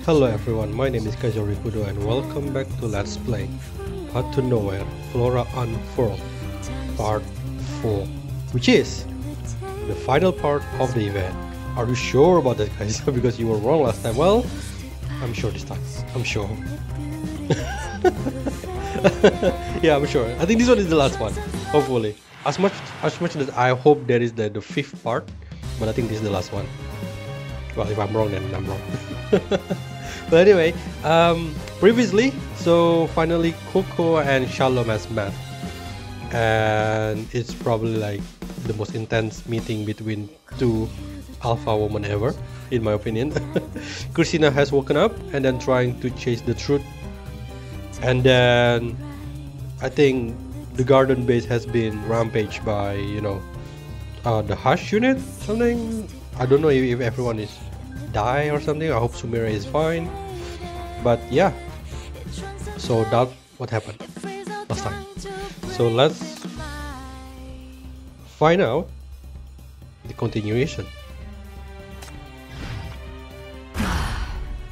Hello everyone, my name is Kajori Kudo and welcome back to Let's Play Path to Nowhere Flora Unfurl Part 4, which is the final part of the event. Are you sure about that, guys? Because you were wrong last time. Well, I'm sure this time. I'm sure. Yeah, I'm sure. I think this one is the last one, hopefully. As much as I hope there is the fifth part, but I think this is the last one. Well, if I'm wrong, then I'm wrong. But anyway, previously, so finally Coco and Shalom has met, and it's probably like the most intense meeting between two alpha women ever, in my opinion. Christina has woken up and then trying to chase the truth, and then I think the garden base has been rampaged by, the Hush unit, something. I don't know if everyone is die or something. I hope Sumira is fine. But yeah, so that's what happened last time. So let's find out the continuation.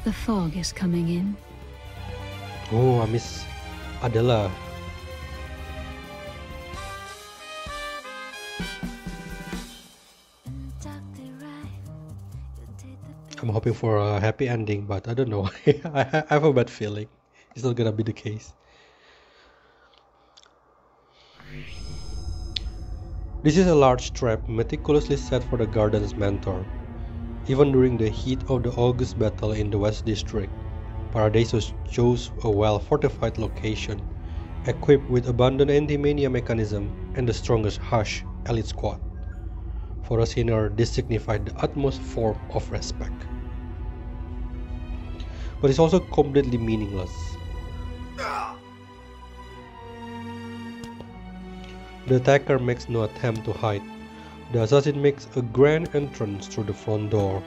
The fog is coming in. Oh, I miss Adela. I'm hoping for a happy ending, but I don't know. I have a bad feeling it's not gonna be the case. This is a large trap meticulously set for the garden's mentor. Even during the heat of the August battle in the West District, Paradiso chose a well-fortified location, equipped with abundant anti-mania mechanism and the strongest Hush elite squad. For a sinner, this signified the utmost form of respect. But it's also completely meaningless. The attacker makes no attempt to hide. The assassin makes a grand entrance through the front door,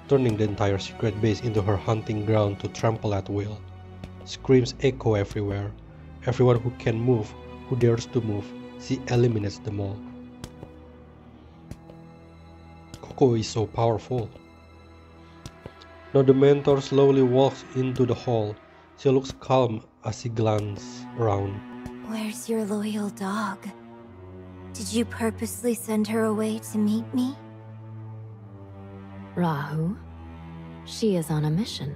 turning the entire secret base into her hunting ground to trample at will. Screams echo everywhere. Everyone who can move, who dares to move, she eliminates them all. Coco is so powerful. Now the mentor slowly walks into the hall. She looks calm as she glances around. Where's your loyal dog? Did you purposely send her away to meet me? Rahu? She is on a mission.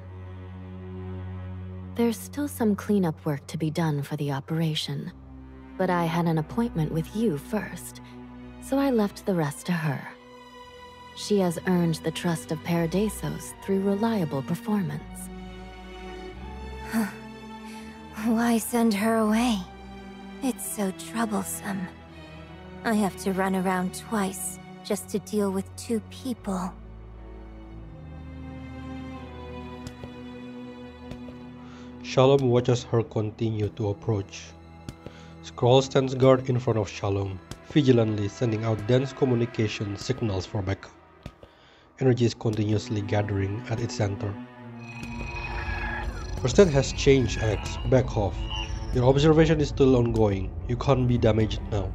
There's still some cleanup work to be done for the operation, but I had an appointment with you first, so I left the rest to her. She has earned the trust of Paradisos through reliable performance. Why send her away? It's so troublesome. I have to run around twice just to deal with two people. Shalom watches her continue to approach. Skrull stands guard in front of Shalom, vigilantly sending out dense communication signals for backup. Energy is continuously gathering at its center. Her state has changed, X. Back off. Your observation is still ongoing. You can't be damaged now.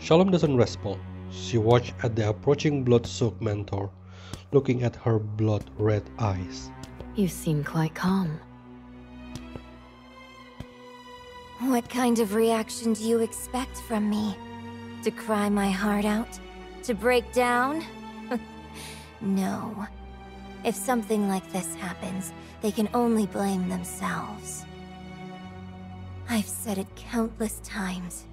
Shalom doesn't respond. She watched at the approaching blood-soaked mentor, looking at her blood-red eyes. You seem quite calm. What kind of reaction do you expect from me? To cry my heart out? To break down? No. If something like this happens, they can only blame themselves. I've said it countless times.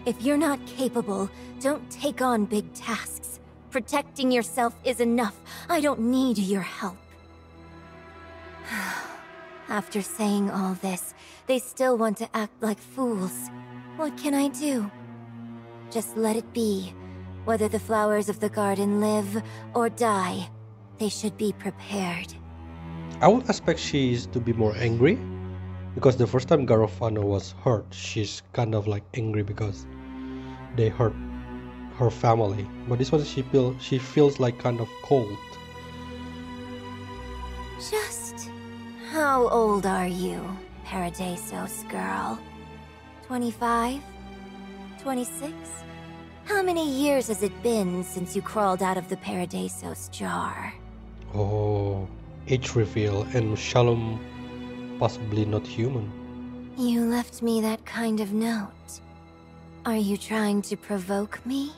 If you're not capable, don't take on big tasks. Protecting yourself is enough. I don't need your help. After saying all this, they still want to act like fools. What can I do? Just let it be. Whether the flowers of the garden live or die, they should be prepared. I would expect she is to be more angry, because the first time Garofano was hurt, she's kind of like angry because they hurt her family. But this one she feels like kind of cold. Just how old are you, Paradisos girl? 25? 26? How many years has it been since you crawled out of the Paradisos jar? Oh, age reveal and Shalom possibly not human. You left me that kind of note. Are you trying to provoke me?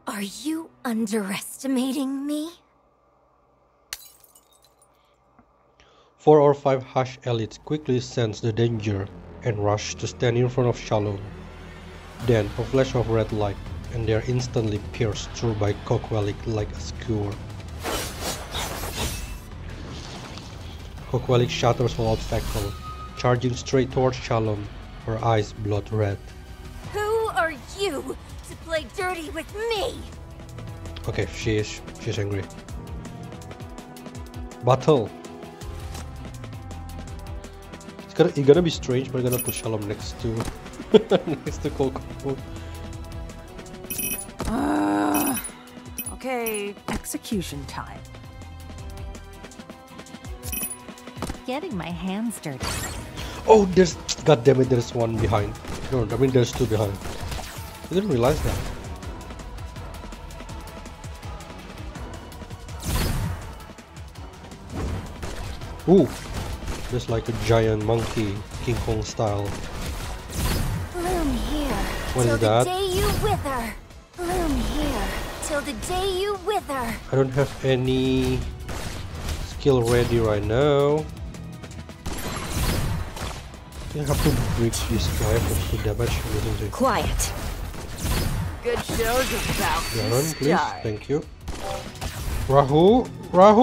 Are you underestimating me? 4 or 5 Hush elites quickly sense the danger and rush to stand in front of Shalom. Then a flash of red light, and they are instantly pierced through by Coquelic like a skewer. Coquelic shatters all obstacle, charging straight towards Shalom, her eyes blood red. Who are you to play dirty with me? Okay, she's angry. Battle. It's gonna be strange, but I'm gonna put Shalom next to next to Coco. Okay, execution time. Getting my hands dirty. Oh, there's, god damn it, there's one behind. No, I mean there's two behind. I didn't realize that. Ooh, there's like a giant monkey, King Kong style. Bloom here What till is the that? day you wither. Bloom here till the day you wither. I don't have any skill ready right now. I have to break this guy for 2 damage, isn't it? Quiet. Good show's about Run, to please. start. Thank you. Rahu,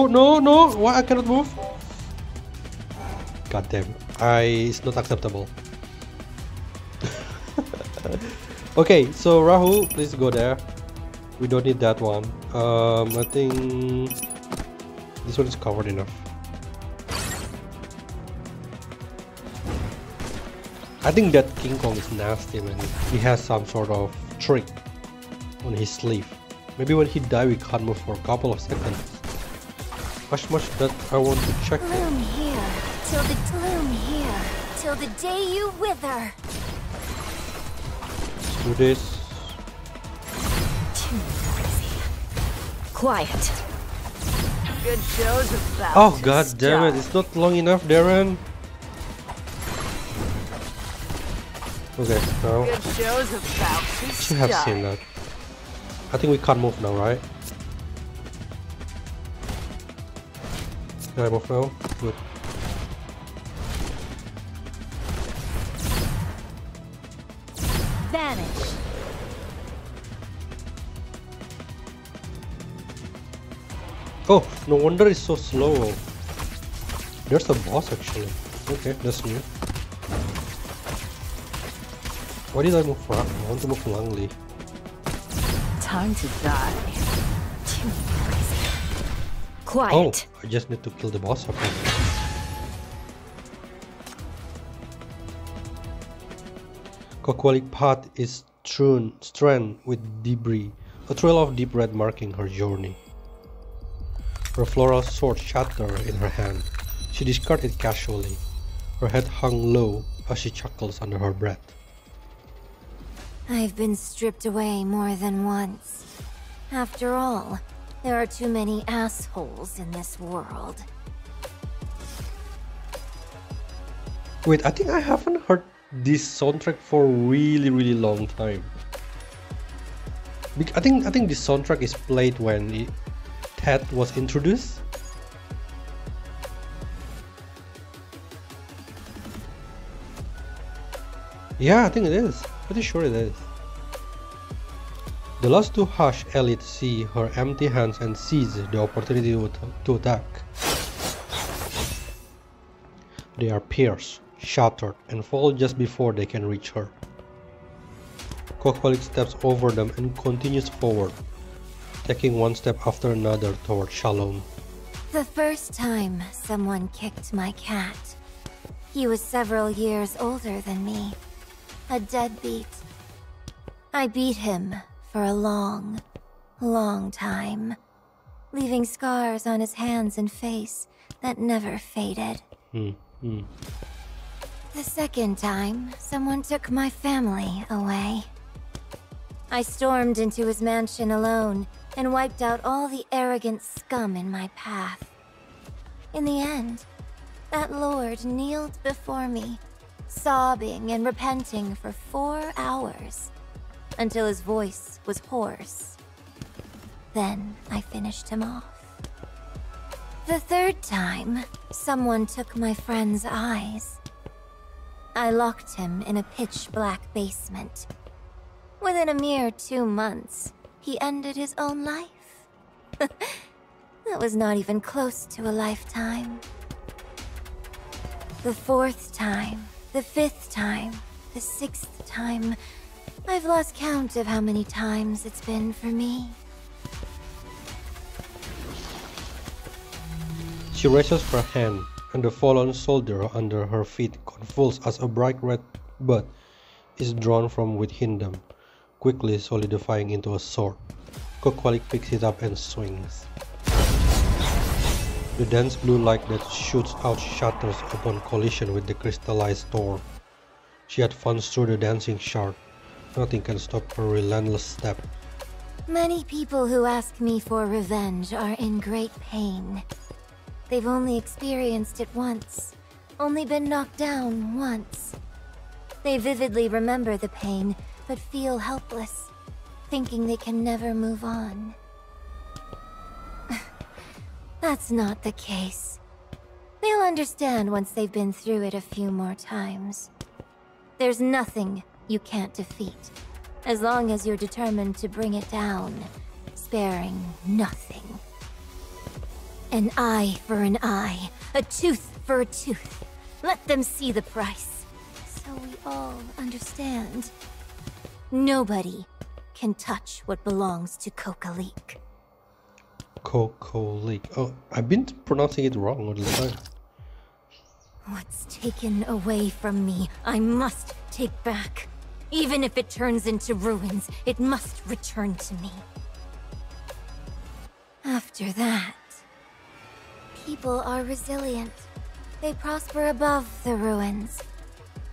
no, why I cannot move? God damn, it's not acceptable. Okay, so Rahu, please go there. We don't need that one. I think this one is covered enough. I think that King Kong is nasty, man. He has some sort of trick on his sleeve. Maybe when he dies, we can't move for a couple of seconds. Much that I want to check it. Bloom here till the bloom here till the day you wither. Let's do this. Too noisy. Quiet. Good show's about Oh to god damn it, start. it's not long enough, Darren. Okay, now Good show's about to should have start. seen that. I think we can't move now, right? Can I move now? Good. Vanish. Oh, no wonder it's so slow. There's a boss actually. Okay, that's new. Why did I move Rock? I want to move Langley. Time to die. Too noisy. Oh, Quiet. I just need to kill the boss. Okay. Coquelic path is strewn with debris, a trail of deep red marking her journey. Her Flora sword shattered in her hand. She discarded it casually. Her head hung low as she chuckles under her breath. I've been stripped away more than once. After all, there are too many assholes in this world. Wait, I think I haven't heard this soundtrack for a really long time. I think this soundtrack is played when Ted was introduced. Yeah, I think it is. Pretty sure it is. The last two Hush elites see her empty hands and seize the opportunity to attack. They are pierced, shattered, and fall just before they can reach her. Coquelic steps over them and continues forward, taking one step after another toward Shalom. The first time someone kicked my cat, he was several years older than me. A deadbeat. I beat him for a long time, leaving scars on his hands and face that never faded. The second time, someone took my family away. I stormed into his mansion alone and wiped out all the arrogant scum in my path. In the end, that lord kneeled before me, sobbing and repenting for 4 hours, until his voice was hoarse. Then I finished him off. The third time, someone took my friend's eyes. I locked him in a pitch-black basement. Within a mere 2 months, he ended his own life. That was not even close to a lifetime. The 4th time, the 5th time, the 6th time, I've lost count of how many times it's been for me. She raises her hand, and the fallen soldier under her feet convulses as a bright red bud is drawn from within them, quickly solidifying into a sword. Kokwalik picks it up and swings. The dense blue light that shoots out shatters upon collision with the crystallized door. She advances through the dancing shard. Nothing can stop her relentless step. Many people who ask me for revenge are in great pain. They've only experienced it once, only been knocked down once. They vividly remember the pain, but feel helpless, thinking they can never move on. That's not the case. They'll understand once they've been through it a few more times. There's nothing you can't defeat, as long as you're determined to bring it down, sparing nothing. An eye for an eye, a tooth for a tooth. Let them see the price, so we all understand. Nobody can touch what belongs to Kokwalik. Kokwalik. Oh, I've been pronouncing it wrong all the time. What's taken away from me, I must take back. Even if it turns into ruins, it must return to me. After that, people are resilient. They prosper above the ruins.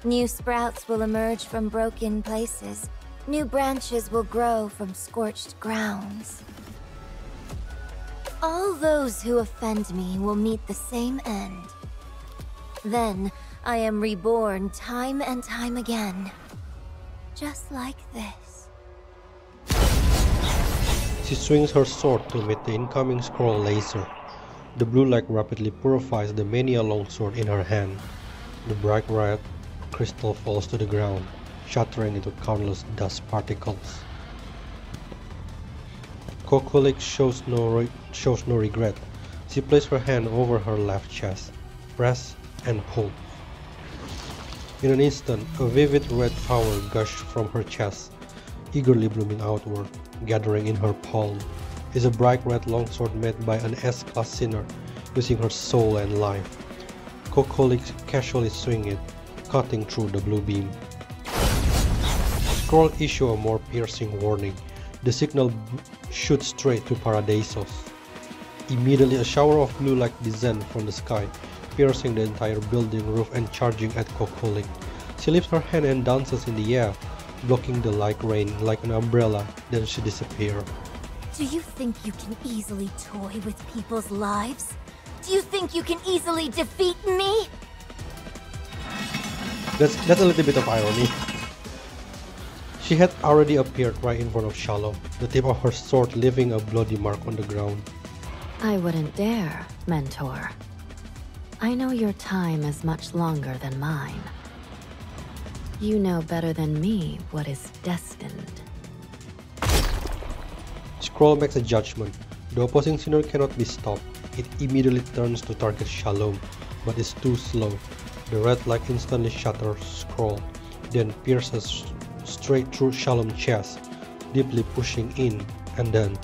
New sprouts will emerge from broken places. New branches will grow from scorched grounds. All those who offend me will meet the same end. Then, I am reborn time and time again. Just like this. She swings her sword to meet the incoming scroll laser. The blue light rapidly purifies the mania longsword in her hand. The bright red crystal falls to the ground, shattering into countless dust particles. Kokwalik shows no regret. She places her hand over her left chest, press and pull. In an instant, a vivid red power gushed from her chest, eagerly blooming outward, gathering in her palm. Is a bright red longsword made by an S-class sinner, using her soul and life. Kokwalik casually swings it, cutting through the blue beam. Scroll issue a more piercing warning. The signal shoots straight to Paradisos. Immediately, a shower of blue light descends from the sky, piercing the entire building roof and charging at Kokwalik. She lifts her hand and dances in the air, blocking the light rain like an umbrella, then she disappears. Do you think you can easily toy with people's lives? Do you think you can easily defeat me? That's a little bit of irony. She had already appeared right in front of Shalom, the tip of her sword leaving a bloody mark on the ground. I wouldn't dare, Mentor. I know your time is much longer than mine. You know better than me what is destined. Scroll makes a judgment. The opposing sinner cannot be stopped. It immediately turns to target Shalom, but is too slow. The red light instantly shatters Scroll, then pierces straight through Shalom's chest, deeply pushing in, and then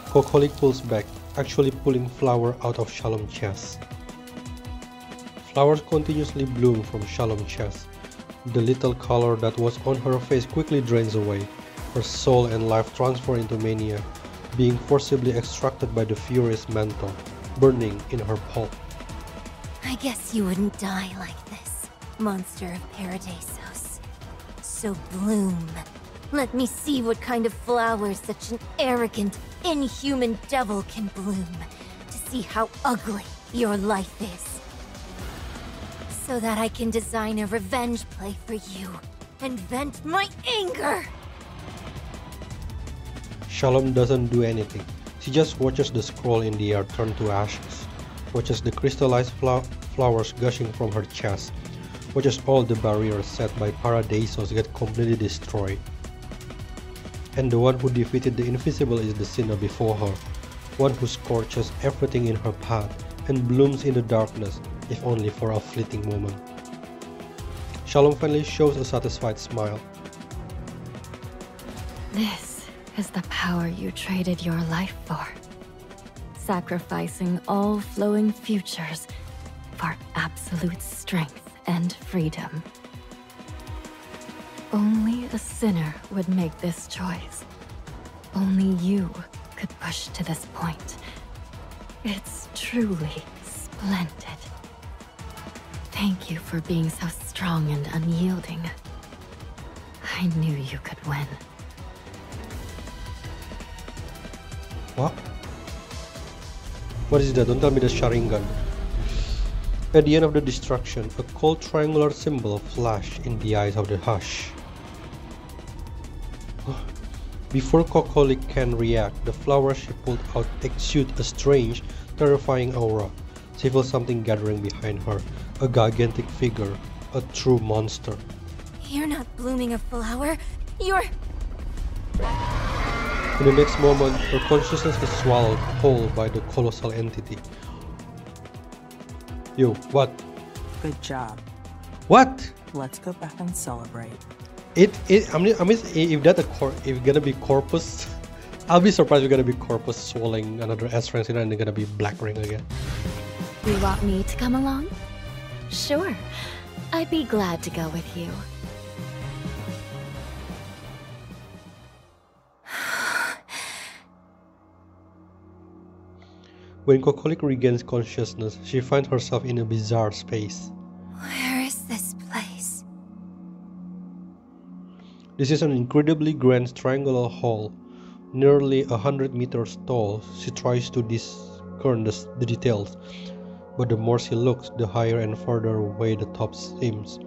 Kokwalik pulls back, actually pulling Flower out of Shalom's chest. Flowers continuously bloom from Shalom's chest. The little color that was on her face quickly drains away. Her soul and life transfer into mania, being forcibly extracted by the furious mentor, burning in her pulp. I guess you wouldn't die like this, monster of Paradisos. shall bloom. Let me see what kind of flowers such an arrogant, inhuman devil can bloom, to see how ugly your life is. So that I can design a revenge play for you, and vent my anger! Shalom doesn't do anything. She just watches the scroll in the air turn to ashes, watches the crystallized flowers gushing from her chest, watches all the barriers set by Paradisos get completely destroyed. And the one who defeated the invisible is the sinner before her, one who scorches everything in her path and blooms in the darkness, if only for a fleeting moment. Shalom finally shows a satisfied smile. This is the power you traded your life for. Sacrificing all flowing futures for absolute strength and freedom. Only a sinner would make this choice. Only you could push to this point. It's truly splendid. Thank you for being so strong and unyielding. I knew you could win. What? What is that? Don't tell me the Sharingan. At the end of the destruction, a cold triangular symbol flashed in the eyes of the Hush. Before Kokolik can react, the flower she pulled out exuded a strange, terrifying aura. She feels something gathering behind her, a gigantic figure, a true monster. You're not blooming a flower, you're... In the next moment, her consciousness is swallowed whole by the colossal entity. Yo, what? Good job. What? Let's go back and celebrate. I mean, if if gonna be Corpus, I'll be surprised if gonna be Corpus swallowing another S-Rank and they're gonna be Black Ring again. You want me to come along? Sure. I'd be glad to go with you. When Kokolik regains consciousness, she finds herself in a bizarre space. Where is this place? This is an incredibly grand triangular hall, nearly 100 meters tall. She tries to discern the details, but the more she looks, the higher and further away the top seems.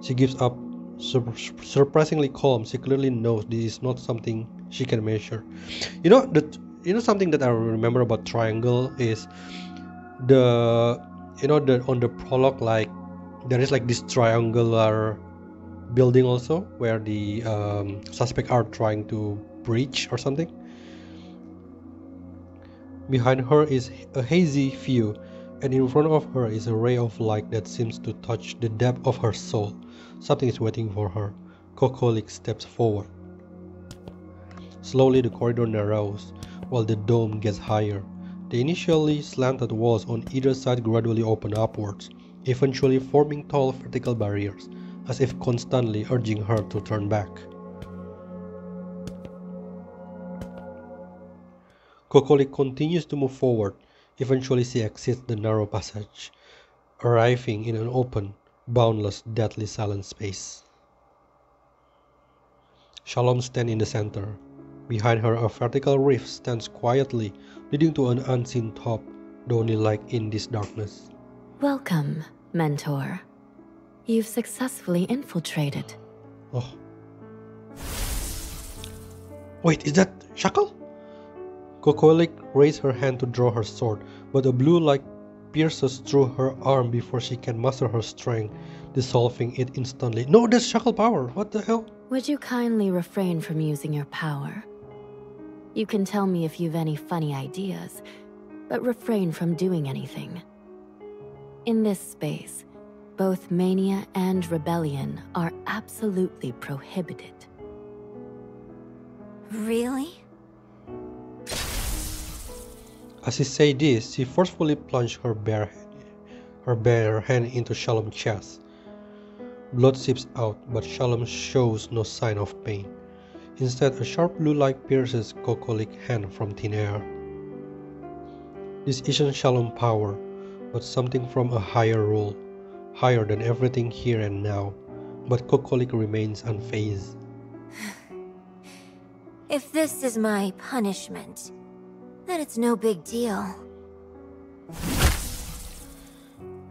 She gives up. Surprisingly calm, she clearly knows this is not something she can measure. You know something that I remember about Triangle is on the prologue, like there is like this triangular building also where the suspects are trying to breach or something. Behind her is a hazy view, and in front of her is a ray of light that seems to touch the depth of her soul. Something is waiting for her. Kokolik steps forward. Slowly the corridor narrows, while the dome gets higher. The initially slanted walls on either side gradually open upwards, eventually forming tall vertical barriers, as if constantly urging her to turn back. Kokolik continues to move forward. Eventually she exits the narrow passage, arriving in an open, boundless, deadly silent space. Shalom stands in the center. Behind her, a vertical rift stands quietly, leading to an unseen top, the only light in this darkness. Welcome, Mentor. You've successfully infiltrated. Oh. Wait, is that Shackle? Kokolik raised her hand to draw her sword, but a blue light pierces through her arm before she can muster her strength, dissolving it instantly. No, that's Shackle power! What the hell? Would you kindly refrain from using your power? You can tell me if you've any funny ideas, but refrain from doing anything. In this space, both mania and rebellion are absolutely prohibited. Really? As she said this, she forcefully plunged her bare hand into Shalom's chest. Blood seeps out, but Shalom shows no sign of pain. Instead, a sharp blue light pierces Kokolik's hand from thin air. This isn't Shalom power, but something from a higher rule, higher than everything here and now, but Kokolik remains unfazed. If this is my punishment, then it's no big deal.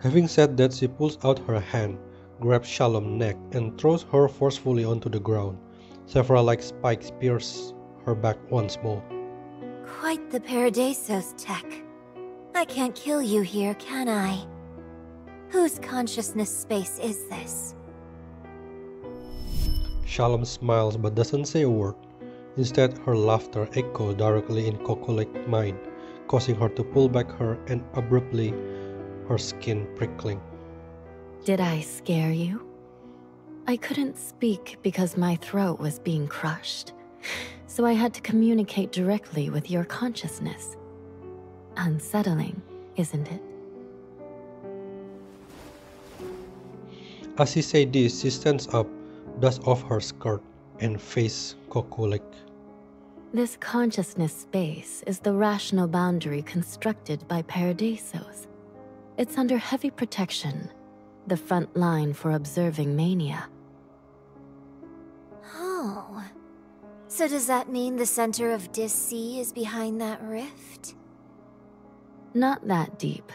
Having said that, she pulls out her hand, grabs Shalom's neck, and throws her forcefully onto the ground. Several like spikes pierce her back once more. Quite the Paradisos tech. I can't kill you here, can I? Whose consciousness space is this? Shalom smiles but doesn't say a word. Instead, her laughter echoes directly in Kokolik's mind, causing her to pull back and abruptly, her skin prickling. Did I scare you? I couldn't speak because my throat was being crushed, so I had to communicate directly with your consciousness. Unsettling, isn't it? As she says this, she stands up, dusts off her skirt, and faces Kokolik. This consciousness space is the rational boundary constructed by Paradisos. It's under heavy protection, the front line for observing mania. Oh. So does that mean the center of Dis-C is behind that rift? Not that deep,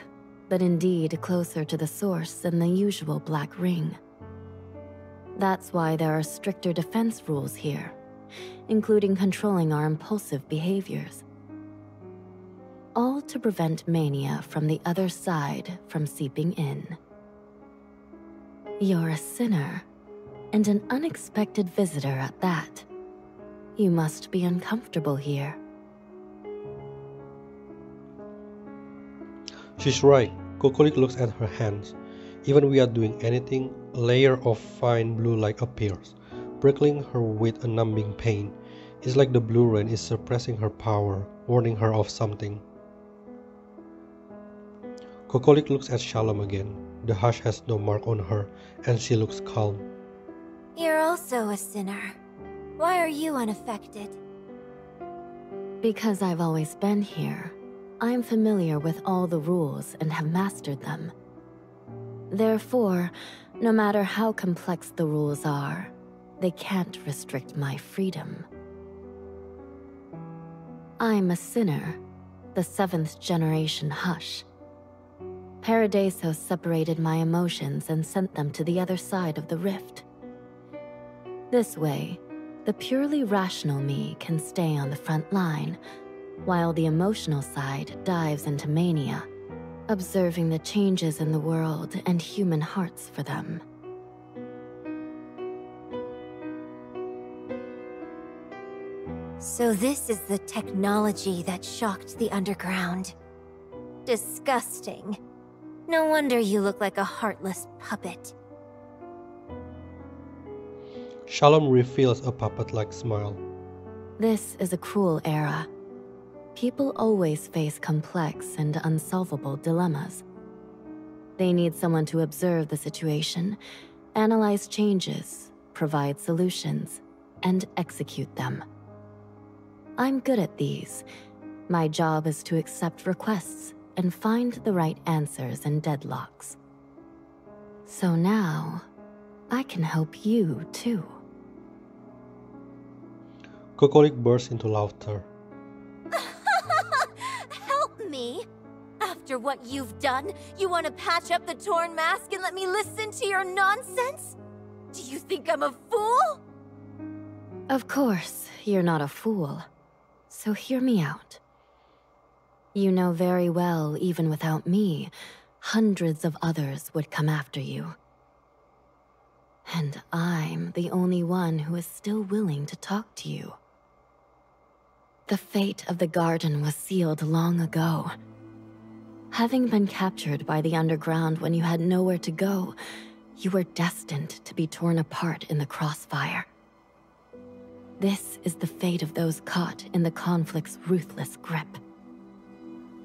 but indeed closer to the source than the usual black ring. That's why there are stricter defense rules here, including controlling our impulsive behaviors. All to prevent mania from the other side from seeping in. You're a sinner, and an unexpected visitor at that. You must be uncomfortable here. She's right. Kokolik looks at her hands. Even without doing anything, a layer of fine blue light appears, prickling her with a numbing pain. It's like the blue rain is suppressing her power, warning her of something. Kokolik looks at Shalom again. The hush has no mark on her, and she looks calm. You're also a sinner. Why are you unaffected? Because I've always been here, I'm familiar with all the rules and have mastered them. Therefore, no matter how complex the rules are, they can't restrict my freedom. I'm a sinner, the 7th generation Hush. Paradisos separated my emotions and sent them to the other side of the rift. This way, the purely rational me can stay on the front line, while the emotional side dives into mania, observing the changes in the world and human hearts for them. So this is the technology that shocked the underground. Disgusting. No wonder you look like a heartless puppet. Shalom reveals a puppet-like smile. This is a cruel era. People always face complex and unsolvable dilemmas. They need someone to observe the situation, analyze changes, provide solutions, and execute them. I'm good at these. My job is to accept requests and find the right answers in deadlocks. So now, I can help you too. Kokolik bursts into laughter. Help me! After what you've done, you want to patch up the torn mask and let me listen to your nonsense? Do you think I'm a fool? Of course, you're not a fool. So hear me out. You know very well, even without me, hundreds of others would come after you. And I'm the only one who is still willing to talk to you. The fate of the garden was sealed long ago. Having been captured by the underground when you had nowhere to go, you were destined to be torn apart in the crossfire. This is the fate of those caught in the conflict's ruthless grip.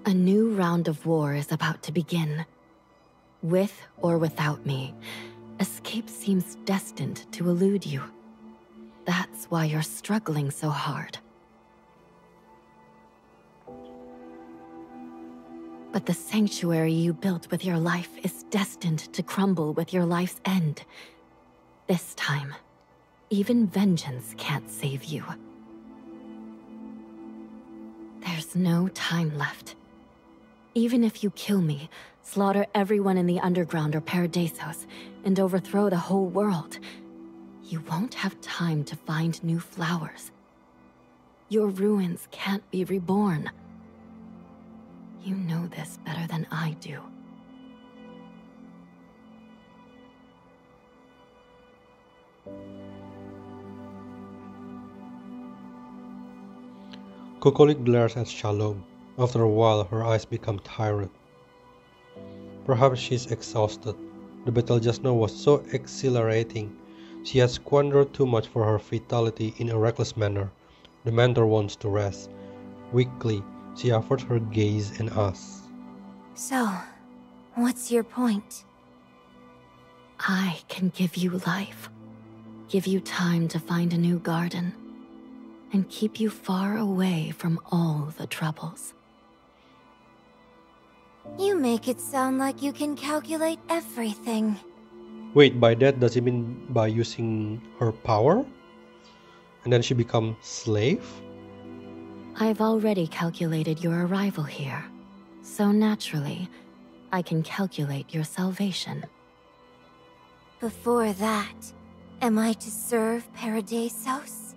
A new round of war is about to begin. With or without me, escape seems destined to elude you. That's why you're struggling so hard. But the sanctuary you built with your life is destined to crumble with your life's end. This time, even vengeance can't save you. There's no time left. Even if you kill me, slaughter everyone in the underground or Paradisos, and overthrow the whole world, you won't have time to find new flowers. Your ruins can't be reborn. You know this better than I do. Kokolik glares at Shalom. After a while, her eyes become tired. Perhaps she's exhausted. The battle just now was so exhilarating. She has squandered too much for her vitality in a reckless manner. The mentor wants to rest. Weakly, she averts her gaze and asks, So, what's your point? I can give you life. Give you time to find a new garden. And keep you far away from all the troubles. You make it sound like you can calculate everything. Wait, by that does it mean by using her power? And then she becomes slave? I've already calculated your arrival here. So naturally, I can calculate your salvation. Before that, am I to serve Paradisos?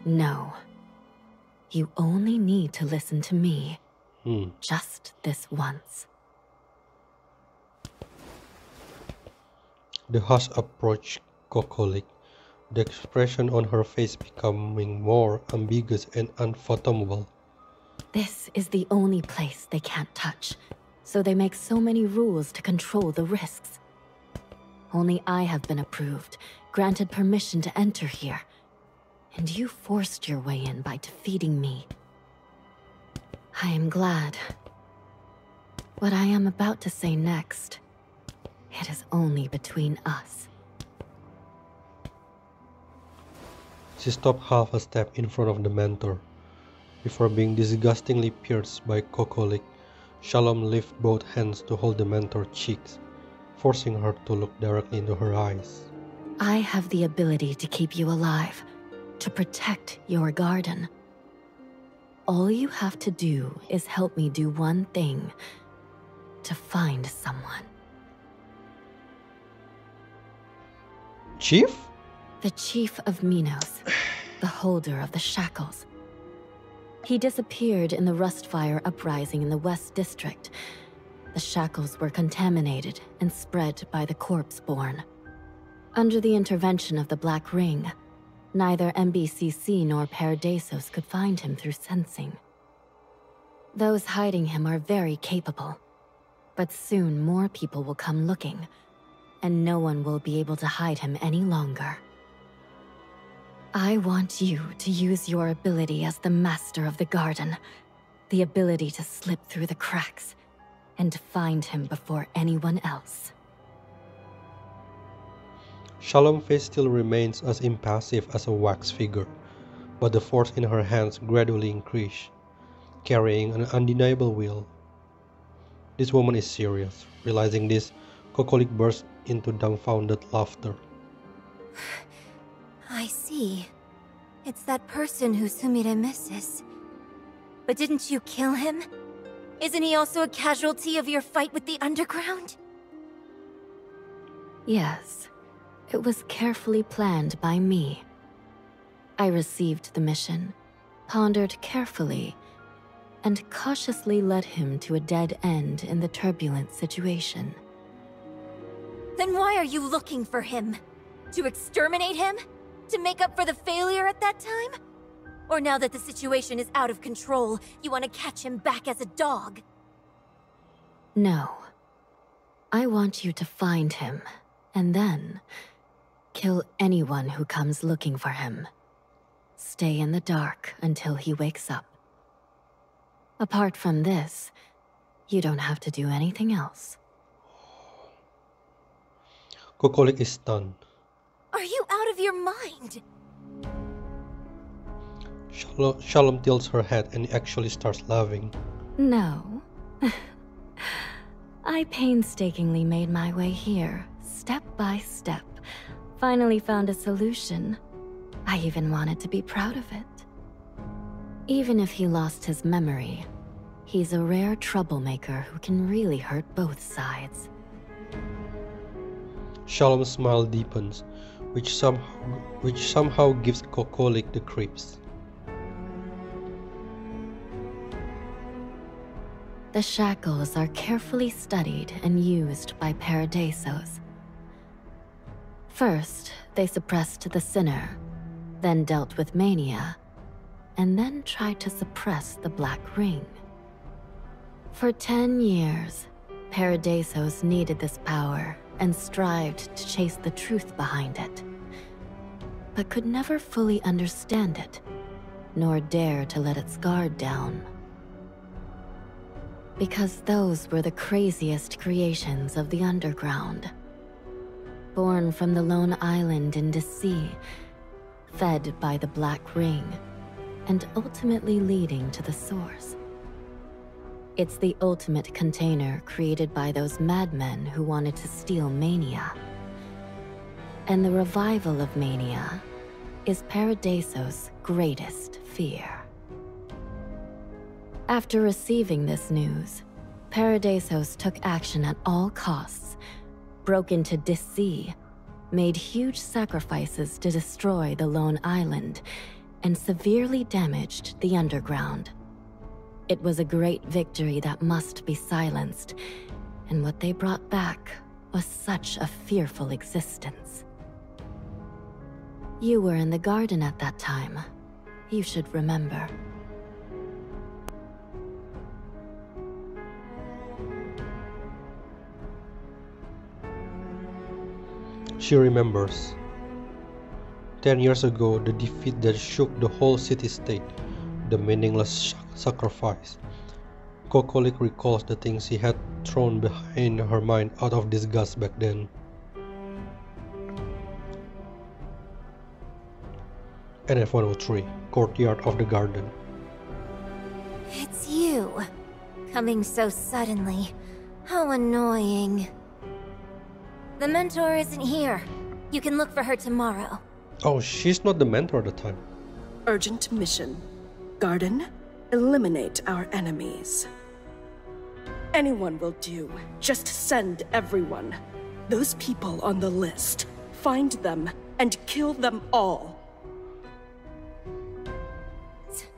No. You only need to listen to me. Just this once. The hush approached Kokolik, the expression on her face becoming more ambiguous and unfathomable. This is the only place they can't touch, so they make so many rules to control the risks. Only I have been approved, granted permission to enter here. And you forced your way in by defeating me. I am glad. What I am about to say next, it is only between us. She stopped half a step in front of the mentor. Before being disgustingly pierced by Kokolik, Shalom lifted both hands to hold the mentor's cheeks, forcing her to look directly into her eyes. I have the ability to keep you alive, to protect your garden. All you have to do is help me do one thing, to find someone. Chief? The chief of Minos, the holder of the shackles. He disappeared in the Rustfire uprising in the West District. The shackles were contaminated and spread by the corpse-born. Under the intervention of the Black Ring, neither MBCC nor Paradisos could find him through sensing. Those hiding him are very capable, but soon more people will come looking, and no one will be able to hide him any longer. I want you to use your ability as the master of the garden, the ability to slip through the cracks, and to find him before anyone else. Shalom's face still remains as impassive as a wax figure, but the force in her hands gradually increased, carrying an undeniable will. This woman is serious. Realizing this, Kokolik burst into dumbfounded laughter. I see. It's that person who Sumire misses. But didn't you kill him? Isn't he also a casualty of your fight with the underground? Yes. It was carefully planned by me. I received the mission, pondered carefully, and cautiously led him to a dead end in the turbulent situation. Then why are you looking for him? To exterminate him? To make up for the failure at that time? Or now that the situation is out of control, you want to catch him back as a dog? No. I want you to find him, and then kill anyone who comes looking for him. Stay in the dark until he wakes up. Apart from this, you don't have to do anything else. Kokolik is stunned. Are you out of your mind? Shalom tilts her head and actually starts laughing. No. I painstakingly made my way here, step by step, Finally found a solution. I even wanted to be proud of it. Even if he lost his memory, he's a rare troublemaker who can really hurt both sides. Shalom's smile deepens, which somehow gives Kokolik the creeps. The shackles are carefully studied and used by Paradisos. First, they suppressed the sinner, then dealt with mania, and then tried to suppress the Black Ring. For 10 years, Paradisos needed this power and strived to chase the truth behind it, but could never fully understand it, nor dare to let its guard down. Because those were the craziest creations of the underground. Born from the lone island in the sea, fed by the Black Ring, and ultimately leading to the source. It's the ultimate container created by those madmen who wanted to steal Mania. And the revival of Mania is Paradisos' greatest fear. After receiving this news, Paradisos took action at all costs, broke into Sea, made huge sacrifices to destroy the lone island, and severely damaged the underground. It was a great victory that must be silenced, and what they brought back was such a fearful existence. You were in the garden at that time. You should remember. She remembers. 10 years ago, the defeat that shook the whole city-state, the meaningless sacrifice. Kokolik recalls the things he had thrown behind her mind out of disgust back then. NF-103, Courtyard of the Garden. It's you. Coming so suddenly. How annoying. The mentor isn't here. You can look for her tomorrow. Oh, she's not the mentor at the time. Urgent mission. Garden, eliminate our enemies. Anyone will do. Just send everyone. Those people on the list. Find them and kill them all.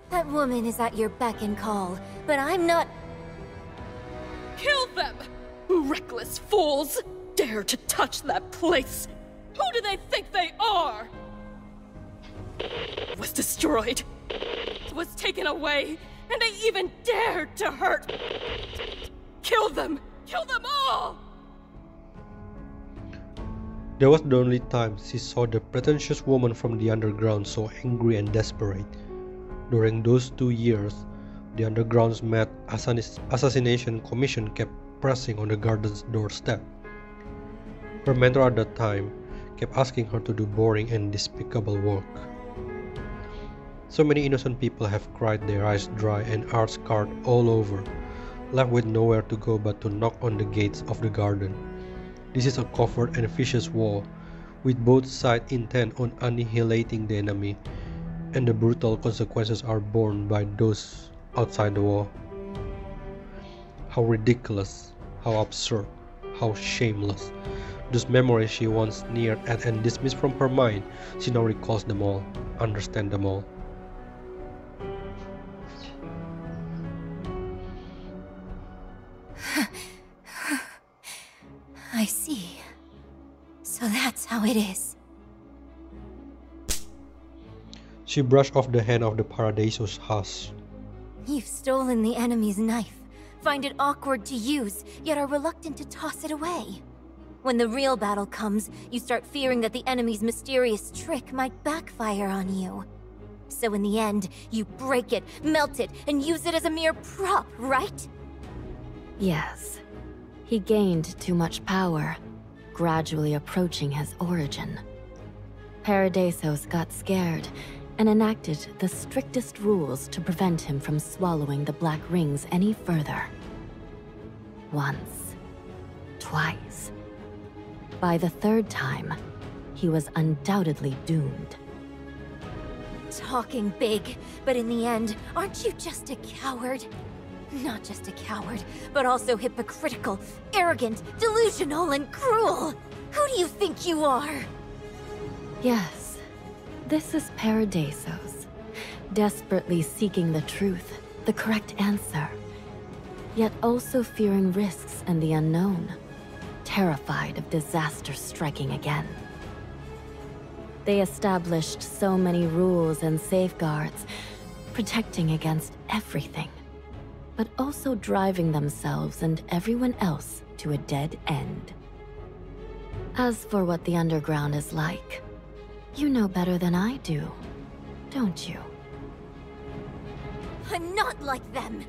That woman is at your beck and call, but I'm not... Kill them! Reckless fools! Dare to touch that place! Who do they think they are? It was destroyed. It was taken away, and they even dared to hurt. Kill them! Kill them all! That was the only time she saw the pretentious woman from the underground so angry and desperate. During those 2 years, the underground's mad assassination commission kept pressing on the garden's doorstep. Her mentor at that time kept asking her to do boring and despicable work. So many innocent people have cried their eyes dry and are scarred all over, left with nowhere to go but to knock on the gates of the garden. This is a covert and vicious war, with both sides intent on annihilating the enemy, and the brutal consequences are borne by those outside the wall. How ridiculous, how absurd, how shameless. Those memories she once sneered at and dismissed from her mind, she now recalls them all, understands them all. I see. So that's how it is. She brushed off the hand of the Paradiso's hush. You've stolen the enemy's knife, find it awkward to use, yet are reluctant to toss it away. When the real battle comes, you start fearing that the enemy's mysterious trick might backfire on you. So in the end, you break it, melt it, and use it as a mere prop, right? Yes. He gained too much power, gradually approaching his origin. Paradisos got scared and enacted the strictest rules to prevent him from swallowing the Black Rings any further. Once. Twice. By the third time, he was undoubtedly doomed. Talking big, but in the end, aren't you just a coward? Not just a coward, but also hypocritical, arrogant, delusional, and cruel. Who do you think you are? Yes, this is Paradisos, desperately seeking the truth, the correct answer, yet also fearing risks and the unknown, terrified of disaster striking again. They established so many rules and safeguards, protecting against everything, but also driving themselves and everyone else to a dead end. As for what the underground is like, you know better than I do, don't you? I'm not like them.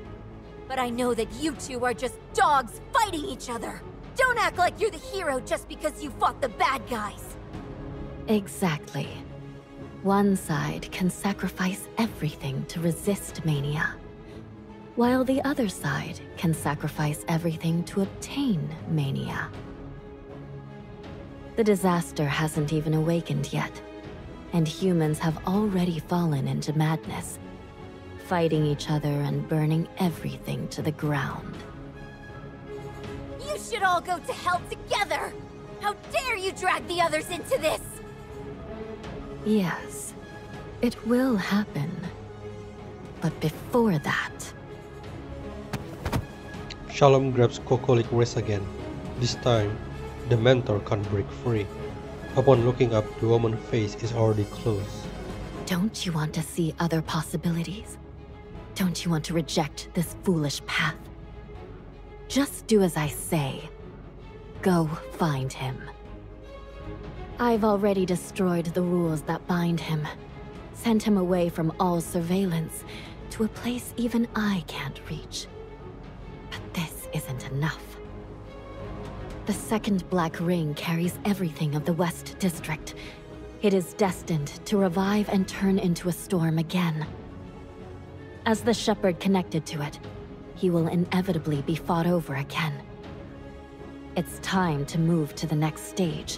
But I know that you two are just dogs fighting each other. Don't act like you're the hero just because you fought the bad guys. Exactly. One side can sacrifice everything to resist mania, while the other side can sacrifice everything to obtain mania. The disaster hasn't even awakened yet, and humans have already fallen into madness, fighting each other and burning everything to the ground. You should all go to hell together! How dare you drag the others into this! Yes, it will happen. But before that... Shalom grabs Kokolik wrist again. This time, the mentor can't break free. Upon looking up, the woman's face is already closed. Don't you want to see other possibilities? Don't you want to reject this foolish path? Just do as I say. Go find him. I've already destroyed the rules that bind him, sent him away from all surveillance, to a place even I can't reach. But this isn't enough. The second Black Ring carries everything of the West District. It is destined to revive and turn into a storm again. As the Shepherd connected to it, he will inevitably be fought over again. It's time to move to the next stage.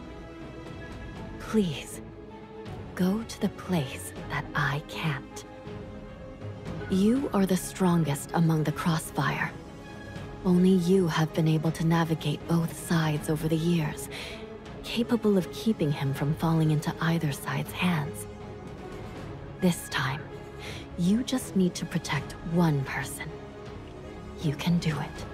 Please, go to the place that I can't. You are the strongest among the Crossfire. Only you have been able to navigate both sides over the years, capable of keeping him from falling into either side's hands. This time, you just need to protect one person. You can do it.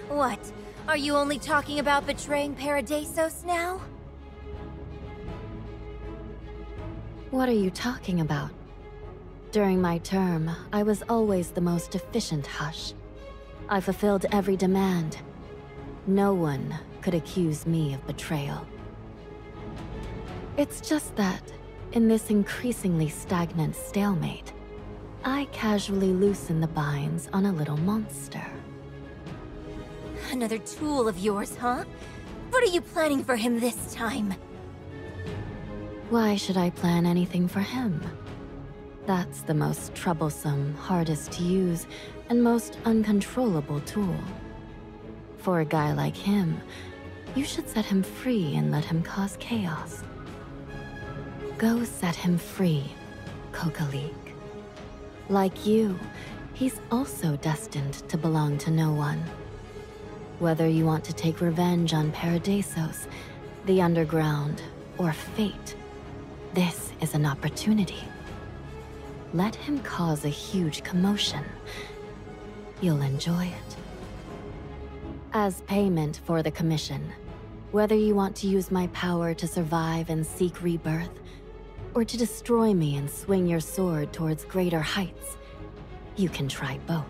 What? Are you only talking about betraying Paradisos now? What are you talking about? During my term, I was always the most efficient Hush. I fulfilled every demand. No one could accuse me of betrayal. It's just that, in this increasingly stagnant stalemate, I casually loosen the binds on a little monster. Another tool of yours, huh? What are you planning for him this time? Why should I plan anything for him? That's the most troublesome, hardest to use, and most uncontrollable tool. For a guy like him, you should set him free and let him cause chaos. Go set him free, Kokolik. Like you, he's also destined to belong to no one. Whether you want to take revenge on Paradisos, the Underground, or fate, this is an opportunity. Let him cause a huge commotion. You'll enjoy it. As payment for the commission, whether you want to use my power to survive and seek rebirth, or to destroy me and swing your sword towards greater heights, you can try both.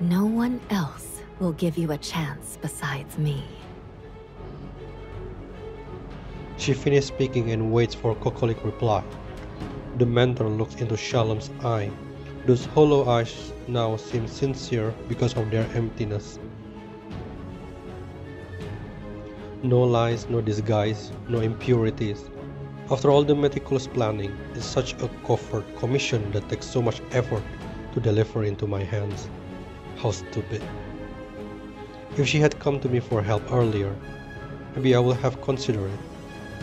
No one else will give you a chance besides me. She finishes speaking and waits for Kokolik's reply. The mentor looks into Shalom's eye. Those hollow eyes now seem sincere because of their emptiness. No lies, no disguise, no impurities. After all the meticulous planning, it's such a covert commission that takes so much effort to deliver into my hands. How stupid. If she had come to me for help earlier, maybe I would have considered it.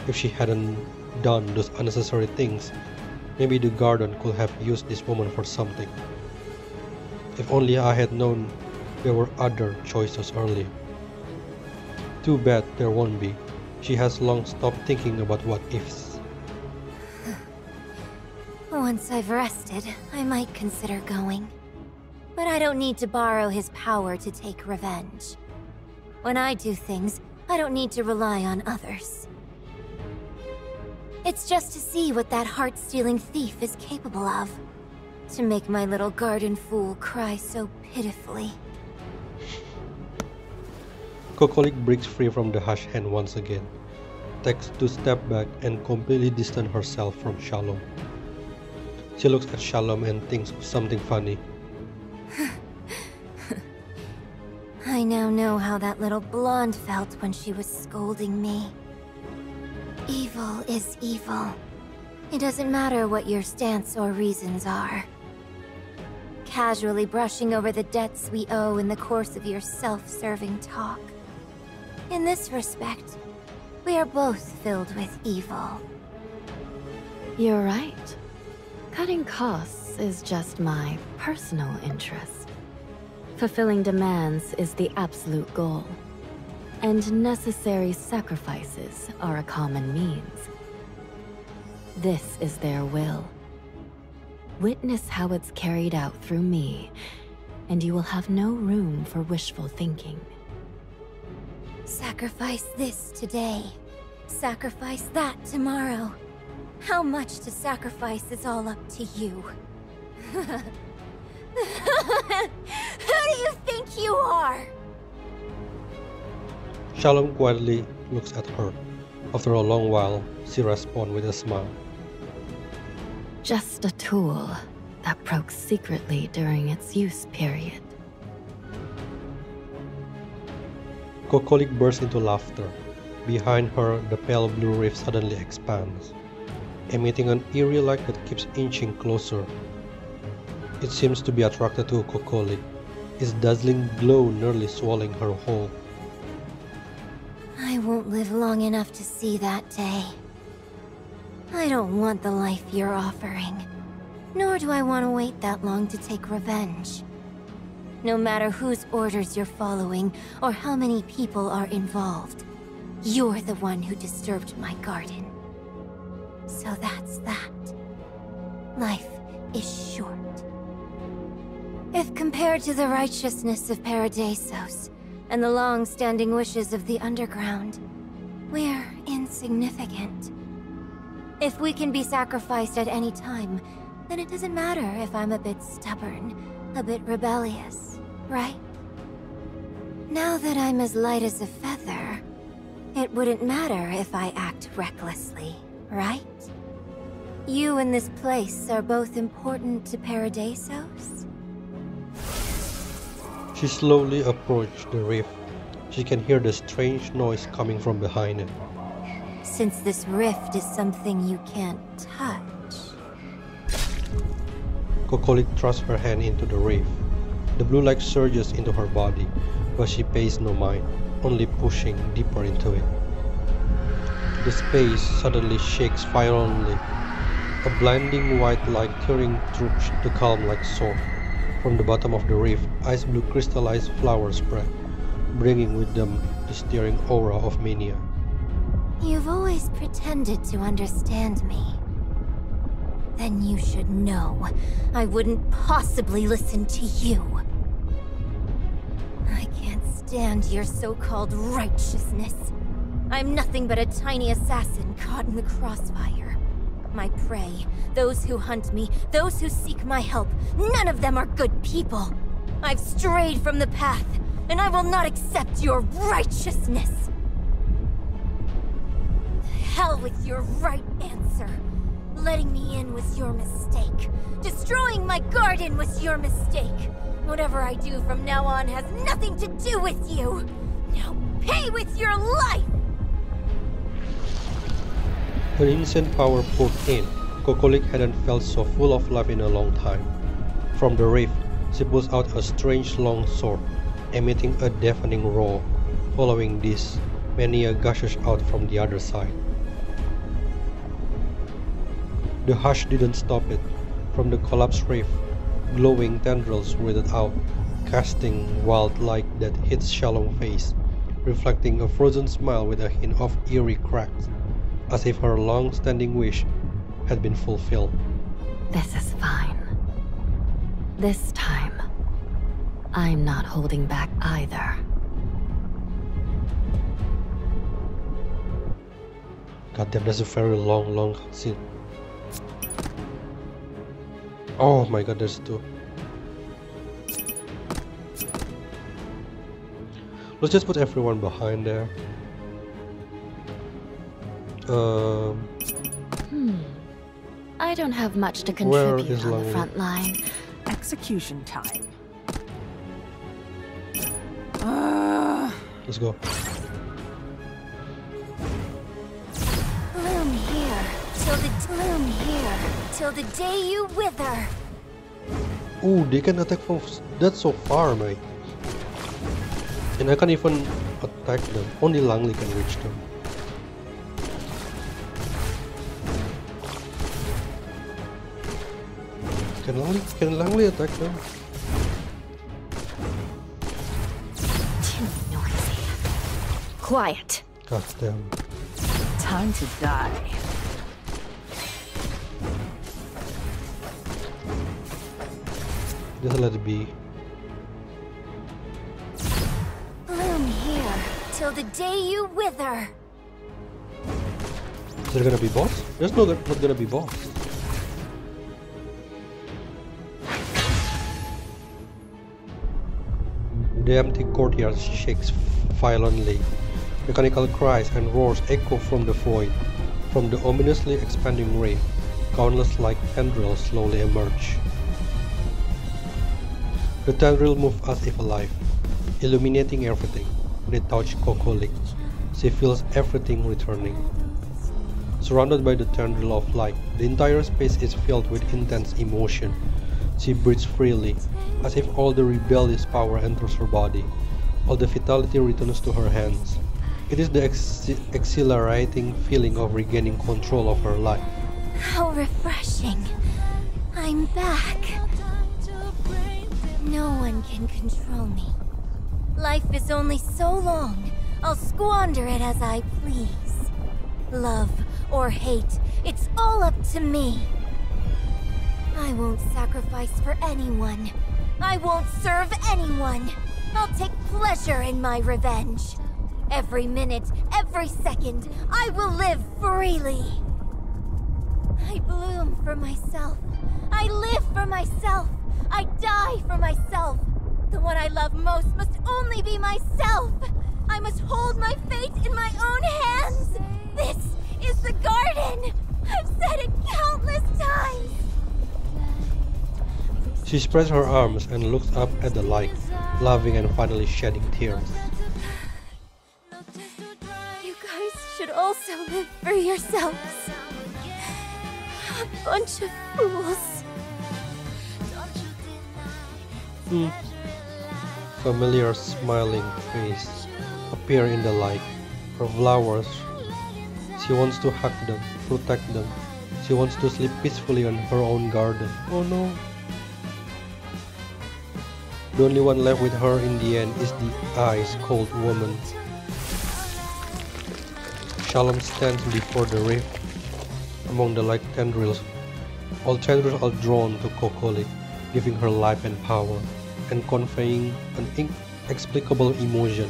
If she hadn't done those unnecessary things, maybe the garden could have used this woman for something. If only I had known there were other choices earlier. Too bad there won't be. She has long stopped thinking about what ifs. Once I've rested, I might consider going. But I don't need to borrow his power to take revenge. When I do things, I don't need to rely on others. It's just to see what that heart-stealing thief is capable of. To make my little garden fool cry so pitifully. Kokolik breaks free from the hush hand once again, takes 2 steps back and completely distances herself from Shalom. She looks at Shalom and thinks of something funny. I now know how that little blonde felt when she was scolding me. Evil is evil. It doesn't matter what your stance or reasons are. Casually brushing over the debts we owe in the course of your self-serving talk. In this respect, we are both filled with evil. You're right. Cutting costs is just my personal interest. Fulfilling demands is the absolute goal. And necessary sacrifices are a common means. This is their will. Witness how it's carried out through me, and you will have no room for wishful thinking. Sacrifice this today. Sacrifice that tomorrow. How much to sacrifice is all up to you. Who do you think you are? Shalom quietly looks at her. After a long while, she responds with a smile. Just a tool that broke secretly during its use period. Kokolik bursts into laughter. Behind her, the pale blue reef suddenly expands, emitting an eerie light that keeps inching closer. It seems to be attracted to Kokolik, its dazzling glow nearly swallowing her whole. I won't live long enough to see that day. I don't want the life you're offering, nor do I want to wait that long to take revenge. No matter whose orders you're following, or how many people are involved, you're the one who disturbed my garden. So that's that. Life is short. If compared to the righteousness of Paradisos, and the long-standing wishes of the underground, we're insignificant. If we can be sacrificed at any time, then it doesn't matter if I'm a bit stubborn, a bit rebellious, right? Now that I'm as light as a feather, it wouldn't matter if I act recklessly, right? You and this place are both important to Paradisos? She slowly approached the reef. She can hear the strange noise coming from behind it. Since this rift is something you can't touch. Kokolik thrusts her hand into the reef. The blue light surges into her body, but she pays no mind, only pushing deeper into it. The space suddenly shakes violently, a blinding white light tearing through the calm like sword. From the bottom of the reef, ice blue crystallized flowers spread, bringing with them the stirring aura of mania. You've always pretended to understand me. Then you should know I wouldn't possibly listen to you. I can't stand your so-called righteousness. I'm nothing but a tiny assassin caught in the crossfire. My prey, those who hunt me, those who seek my help, none of them are good people. I've strayed from the path, and I will not accept your righteousness. Hell with your right answer. Letting me in was your mistake. Destroying my garden was your mistake. Whatever I do from now on has nothing to do with you. Now pay with your life! An instant power poured in. Kokolik hadn't felt so full of life in a long time. From the reef, she pulls out a strange long sword, emitting a deafening roar. Following this, mania gushes out from the other side. The hush didn't stop it. From the collapsed reef, glowing tendrils rooted out, casting wild light that hits Shalom's face, reflecting a frozen smile with a hint of eerie cracks, as if her long-standing wish had been fulfilled. This is fine. This time, I'm not holding back either. Goddamn, that's a very long scene. Oh my god, there's two. Let's just put everyone behind there. I don't have much to Where contribute is on the Langley? front line. Execution time. Let's go. Bloom here till the day you wither. Ooh, they can attack from that's so far, mate. And I can't even attack them. Only Langley can reach them. Can Langley attack them? Too noisy. Quiet. God damn. Time to die. Just let it be. Bloom here till the day you wither. Is there gonna be boss? There's not gonna be boss. The empty courtyard shakes violently. Mechanical cries and roars echo from the void. From the ominously expanding reef, countless like tendrils slowly emerge. The tendrils move as if alive, illuminating everything. They touch Kokolik. She feels everything returning. Surrounded by the tendril of light, the entire space is filled with intense emotion. She breathes freely, as if all the rebellious power enters her body. All the vitality returns to her hands. It is the exhilarating feeling of regaining control of her life. How refreshing. I'm back. No one can control me. Life is only so long. I'll squander it as I please. Love or hate, it's all up to me. I won't sacrifice for anyone. I won't serve anyone. I'll take pleasure in my revenge. Every minute, every second, I will live freely. I bloom for myself. I live for myself. I die for myself. The one I love most must only be myself. I must hold my fate in my own hands. This is the garden. I've said it countless times. She spreads her arms and looks up at the light, laughing and finally shedding tears. You guys should also live for yourselves. A bunch of fools. Familiar smiling face appear in the light. Her flowers. She wants to hug them, protect them. She wants to sleep peacefully in her own garden. Oh no. The only one left with her in the end is the ice-cold woman. Shalom stands before the reef among the light tendrils. All tendrils are drawn to Kokolik, giving her life and power, and conveying an inexplicable emotion.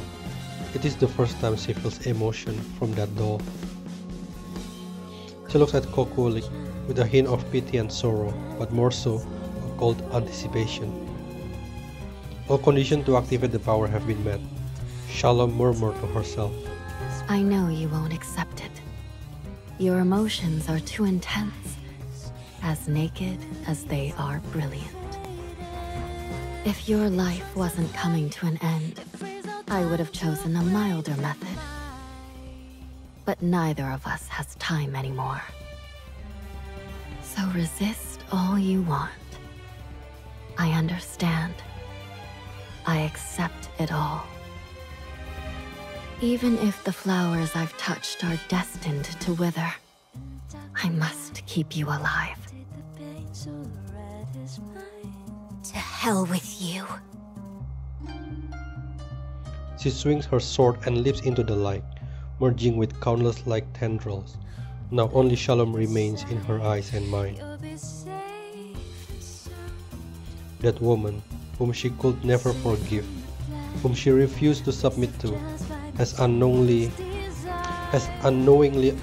It is the first time she feels emotion from that doll. She looks at Kokolik with a hint of pity and sorrow, but more so, a cold anticipation. All conditions to activate the power have been met. Shalom murmured to herself. I know you won't accept it. Your emotions are too intense, as naked as they are brilliant. If your life wasn't coming to an end, I would have chosen a milder method. But neither of us has time anymore. So resist all you want. I understand. I accept it all. Even if the flowers I've touched are destined to wither, I must keep you alive. To hell with you. She swings her sword and leaps into the light, merging with countless light tendrils. Now only Shalom remains in her eyes and mind. That woman, whom she could never forgive, whom she refused to submit to, has unknowingly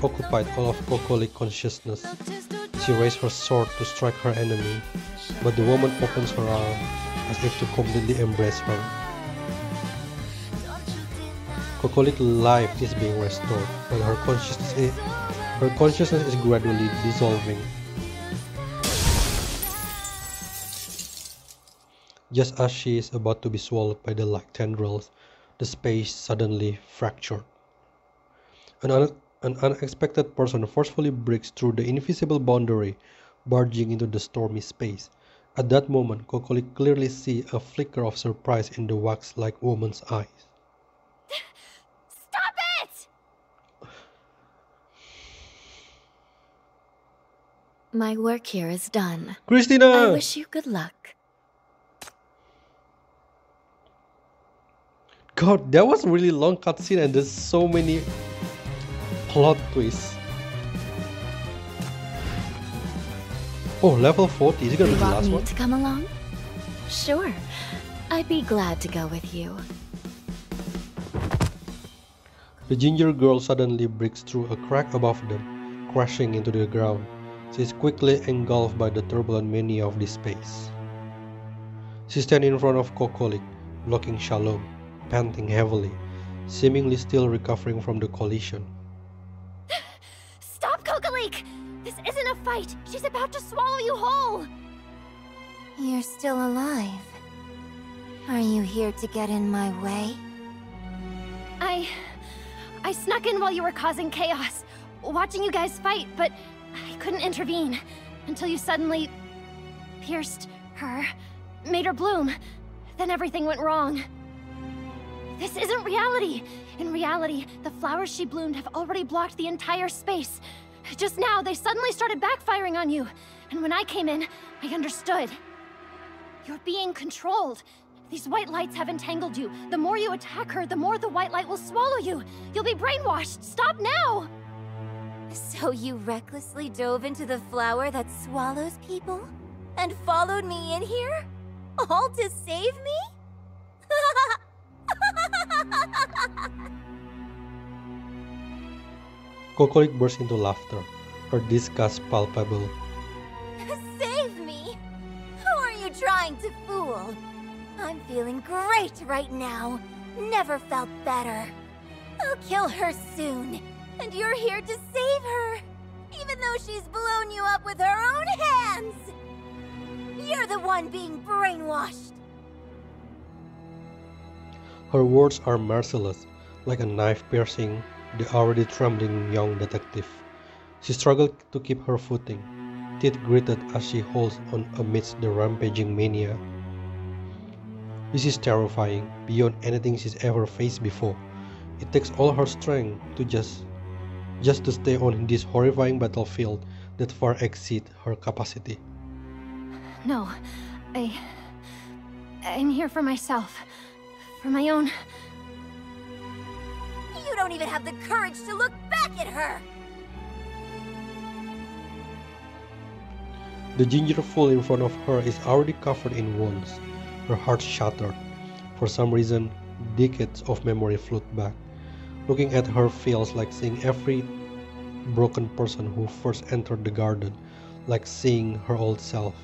occupied all of Kokolik consciousness. She raised her sword to strike her enemy, but the woman opens her arms as if to completely embrace her. Kokolik's life is being restored, but her consciousness is gradually dissolving. Just as she is about to be swallowed by the light tendrils, the space suddenly fractured. An unexpected person forcefully breaks through the invisible boundary, barging into the stormy space. At that moment, Kokolik clearly sees a flicker of surprise in the wax-like woman's eyes. Stop it! My work here is done. Christina! I wish you good luck. God, that was a really long cutscene and there's so many plot twists. Oh, level 40. Is it gonna be You the want last me one? to come along? Sure. I'd be glad to go with you. The ginger girl suddenly breaks through a crack above them, crashing into the ground. She is quickly engulfed by the turbulent mania of this space. She stands in front of Kokolik, blocking Shalom, panting heavily, seemingly still recovering from the collision. Stop, Kokolik! This isn't a fight! She's about to swallow you whole! You're still alive. Are you here to get in my way? I snuck in while you were causing chaos, watching you guys fight, but I couldn't intervene until you suddenly pierced her, made her bloom. Then everything went wrong. This isn't reality. In reality, the flowers she bloomed have already blocked the entire space. Just now, they suddenly started backfiring on you. And when I came in, I understood. You're being controlled. These white lights have entangled you. The more you attack her, the more the white light will swallow you. You'll be brainwashed. Stop now! So you recklessly dove into the flower that swallows people? And followed me in here? All to save me? Kokolik bursts into laughter, her disgust palpable. Save me? Who are you trying to fool? I'm feeling great right now. Never felt better. I'll kill her soon. And you're here to save her. Even though she's blown you up with her own hands. You're the one being brainwashed. Her words are merciless, like a knife piercing the already trembling young detective. She struggled to keep her footing, teeth gritted as she holds on amidst the rampaging mania. This is terrifying, beyond anything she's ever faced before. It takes all her strength to just to stay on this horrifying battlefield that far exceeds her capacity. No, I'm here for myself. For my own... You don't even have the courage to look back at her! The ginger fool in front of her is already covered in wounds, her heart shattered. For some reason, decades of memory flood back. Looking at her feels like seeing every broken person who first entered the garden, like seeing her old self.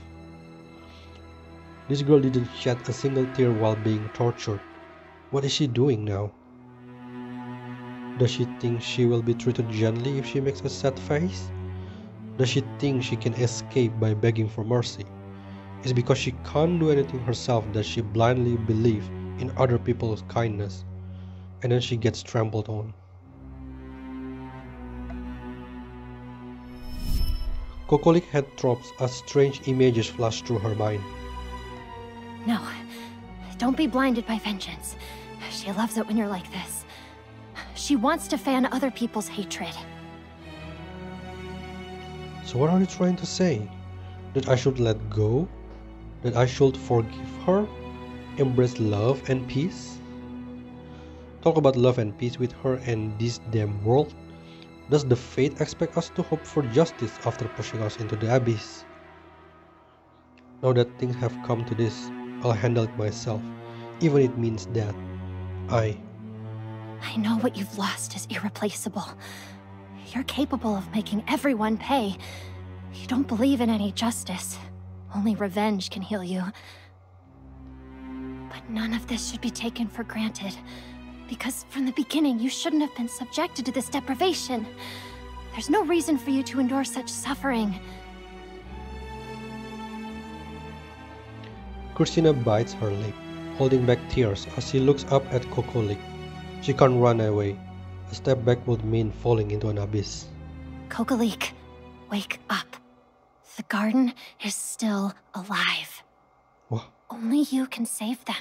This girl didn't shed a single tear while being tortured. What is she doing now? Does she think she will be treated gently if she makes a sad face? Does she think she can escape by begging for mercy? It's because she can't do anything herself that she blindly believes in other people's kindness, and then she gets trampled on. Kokolik head throbs as strange images flash through her mind. No. Don't be blinded by vengeance. She loves it when you're like this. She wants to fan other people's hatred. So what are you trying to say? That I should let go? That I should forgive her? Embrace love and peace? Talk about love and peace with her and this damn world? Does the fate expect us to hope for justice after pushing us into the abyss? Now that things have come to this, I'll handle it myself, even if it means that I know what you've lost is irreplaceable. You're capable of making everyone pay. You don't believe in any justice. Only revenge can heal you. But none of this should be taken for granted. Because from the beginning, you shouldn't have been subjected to this deprivation. There's no reason for you to endure such suffering. Christina bites her lip, holding back tears as she looks up at Kokolik. She can't run away. A step back would mean falling into an abyss. Kokolik, wake up. The garden is still alive. What? Only you can save them.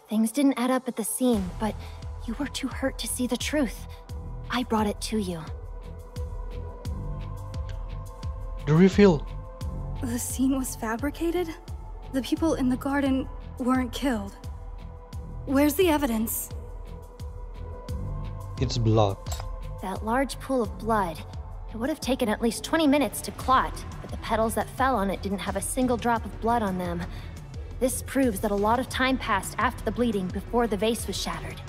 Things didn't add up at the scene, but you were too hurt to see the truth. I brought it to you. The reveal! The scene was fabricated? The people in the garden weren't killed. Where's the evidence? It's blood. That large pool of blood. It would have taken at least 20 minutes to clot, but the petals that fell on it didn't have a single drop of blood on them. This proves that a lot of time passed after the bleeding before the vase was shattered.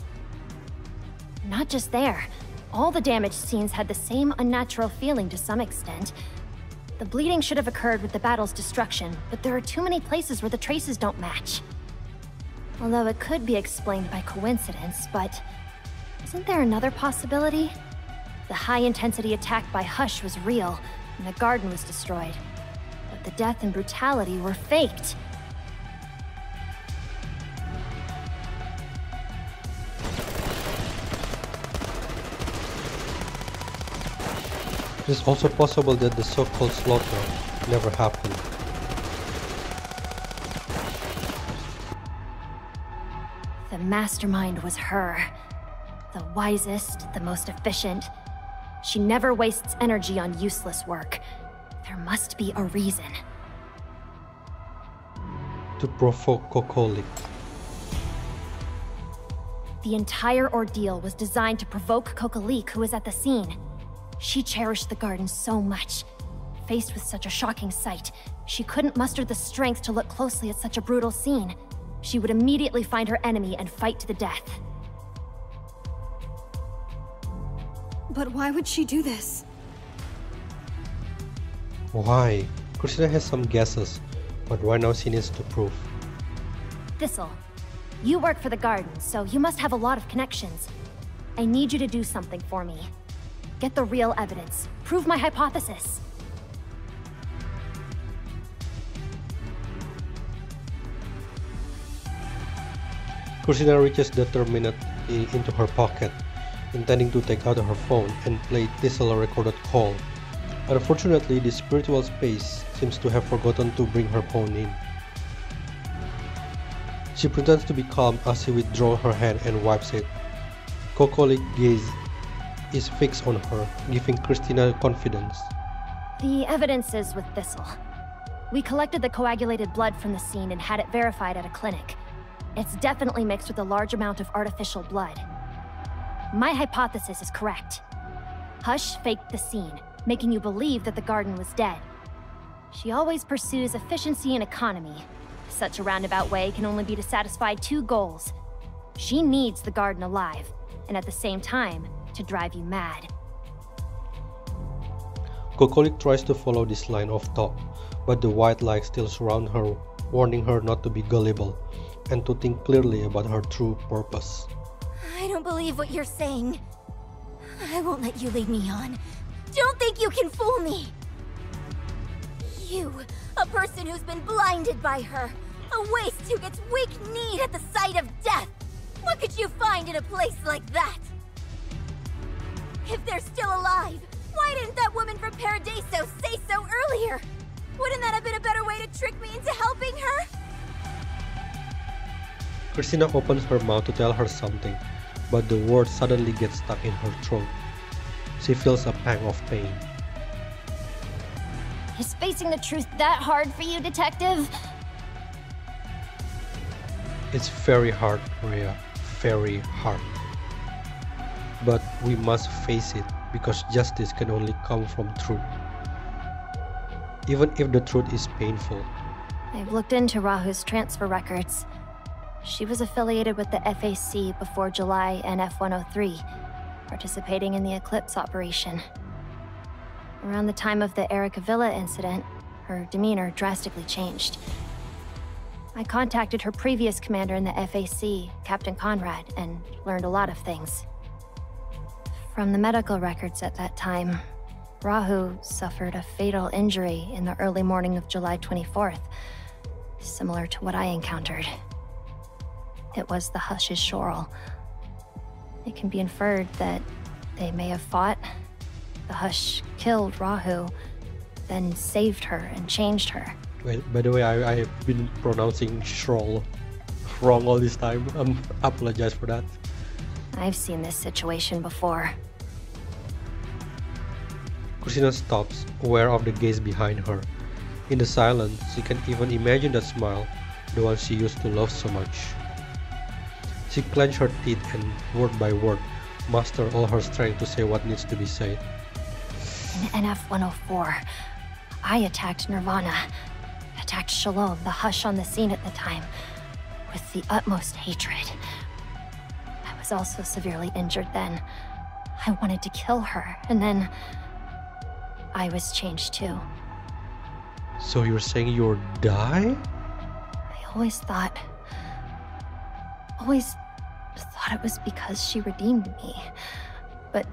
Not just there. All the damaged scenes had the same unnatural feeling to some extent. The bleeding should have occurred with the battle's destruction, but there are too many places where the traces don't match. Although it could be explained by coincidence, but isn't there another possibility? The high-intensity attack by Hush was real, and the garden was destroyed. But the death and brutality were faked. It is also possible that the so-called slaughter never happened. The mastermind was her. The wisest, the most efficient. She never wastes energy on useless work. There must be a reason. To provoke Kokolik. The entire ordeal was designed to provoke Kokolik, who was at the scene. She cherished the garden so much. Faced with such a shocking sight, she couldn't muster the strength to look closely at such a brutal scene. She would immediately find her enemy and fight to the death. But why would she do this? Why? Christina has some guesses, but right now she needs to prove. Thistle, you work for the garden, so you must have a lot of connections. I need you to do something for me. Get the real evidence. Prove my hypothesis. Christina reaches determinedly into her pocket, intending to take out her phone and play Thistle recorded call. Unfortunately, the spiritual space seems to have forgotten to bring her phone in. She pretends to be calm as she withdraws her hand and wipes it. Kokolik's gaze is fixed on her, giving Christina confidence. The evidence is with Thistle. We collected the coagulated blood from the scene and had it verified at a clinic. It's definitely mixed with a large amount of artificial blood. My hypothesis is correct. Hush faked the scene, making you believe that the garden was dead. She always pursues efficiency and economy. Such a roundabout way can only be to satisfy two goals. She needs the garden alive, and at the same time, to drive you mad. Kokolik tries to follow this line of thought, but the white light still surrounds her, warning her not to be gullible, and to think clearly about her true purpose. I don't believe what you're saying. I won't let you lead me on. Don't think you can fool me! You, a person who's been blinded by her, a waste who gets weak-kneed at the sight of death! What could you find in a place like that? If they're still alive, why didn't that woman from Paradiso say so earlier? Wouldn't that have been a better way to trick me into helping her? Christina opens her mouth to tell her something, but the words suddenly get stuck in her throat. She feels a pang of pain. Is facing the truth that hard for you, Detective? It's very hard, Rhea. Very hard. But we must face it, because justice can only come from truth. Even if the truth is painful. I've looked into Rahu's transfer records. She was affiliated with the FAC before July and F-103, participating in the Eclipse operation. Around the time of the Erica Villa incident, her demeanor drastically changed. I contacted her previous commander in the FAC, Captain Conrad, and learned a lot of things. From the medical records at that time, Rahu suffered a fatal injury in the early morning of July 24th, similar to what I encountered. It was the Hush's Shorel. It can be inferred that they may have fought. The Hush killed Rahu, then saved her and changed her. Wait, by the way, I have been pronouncing Shorel wrong all this time. I apologize for that. I've seen this situation before. Christina stops, aware of the gaze behind her. In the silence, she can even imagine that smile, the one she used to love so much. She clenched her teeth and, word by word, mustered all her strength to say what needs to be said. In NF-104, I attacked Nirvana, attacked Shalom, the Hush on the scene at the time, with the utmost hatred. I was also severely injured then. I wanted to kill her, and then I was changed too. So you're saying you'll die? I always thought it was because she redeemed me. But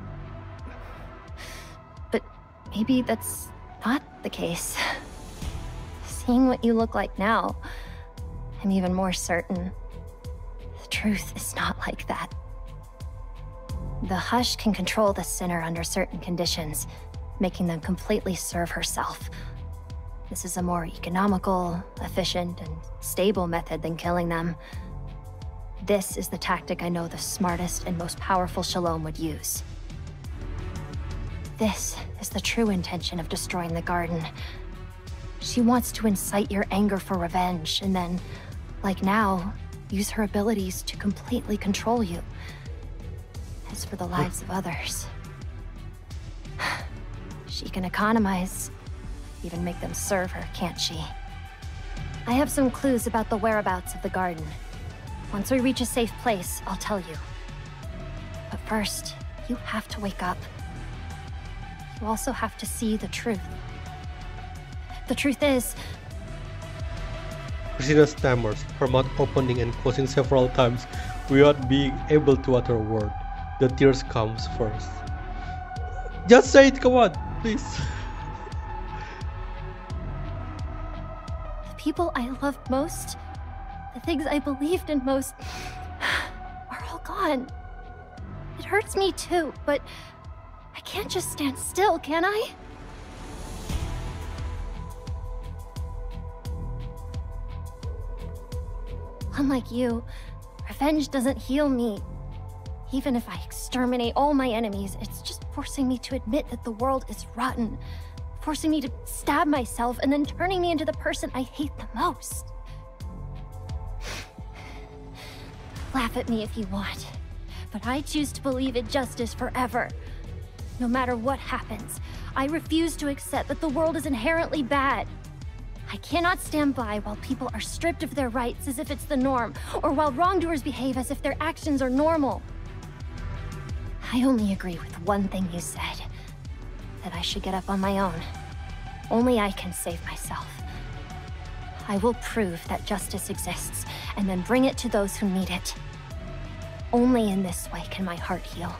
maybe that's not the case. Seeing what you look like now, I'm even more certain the truth is not like that. The Hush can control the sinner under certain conditions, making them completely serve herself. This is a more economical, efficient, and stable method than killing them. This is the tactic I know the smartest and most powerful Shalom would use. This is the true intention of destroying the garden. She wants to incite your anger for revenge, and then, like now, use her abilities to completely control you. As for the lives of others, she can economize, even make them serve her, can't she? I have some clues about the whereabouts of the garden. Once we reach a safe place, I'll tell you. But first, you have to wake up. You also have to see the truth. The truth is... Christina stammers, her mouth opening and closing several times without being able to utter a word. The tears comes first. Just say it, come on, please. The people I loved most, the things I believed in most, are all gone. It hurts me too, but I can't just stand still, can I? Unlike you, revenge doesn't heal me. Even if I exterminate all my enemies, it's just forcing me to admit that the world is rotten. Forcing me to stab myself and then turning me into the person I hate the most. Laugh at me if you want, but I choose to believe in justice forever. No matter what happens, I refuse to accept that the world is inherently bad. I cannot stand by while people are stripped of their rights as if it's the norm, or while wrongdoers behave as if their actions are normal. I only agree with one thing you said, that I should get up on my own. Only I can save myself. I will prove that justice exists, and then bring it to those who need it. Only in this way can my heart heal.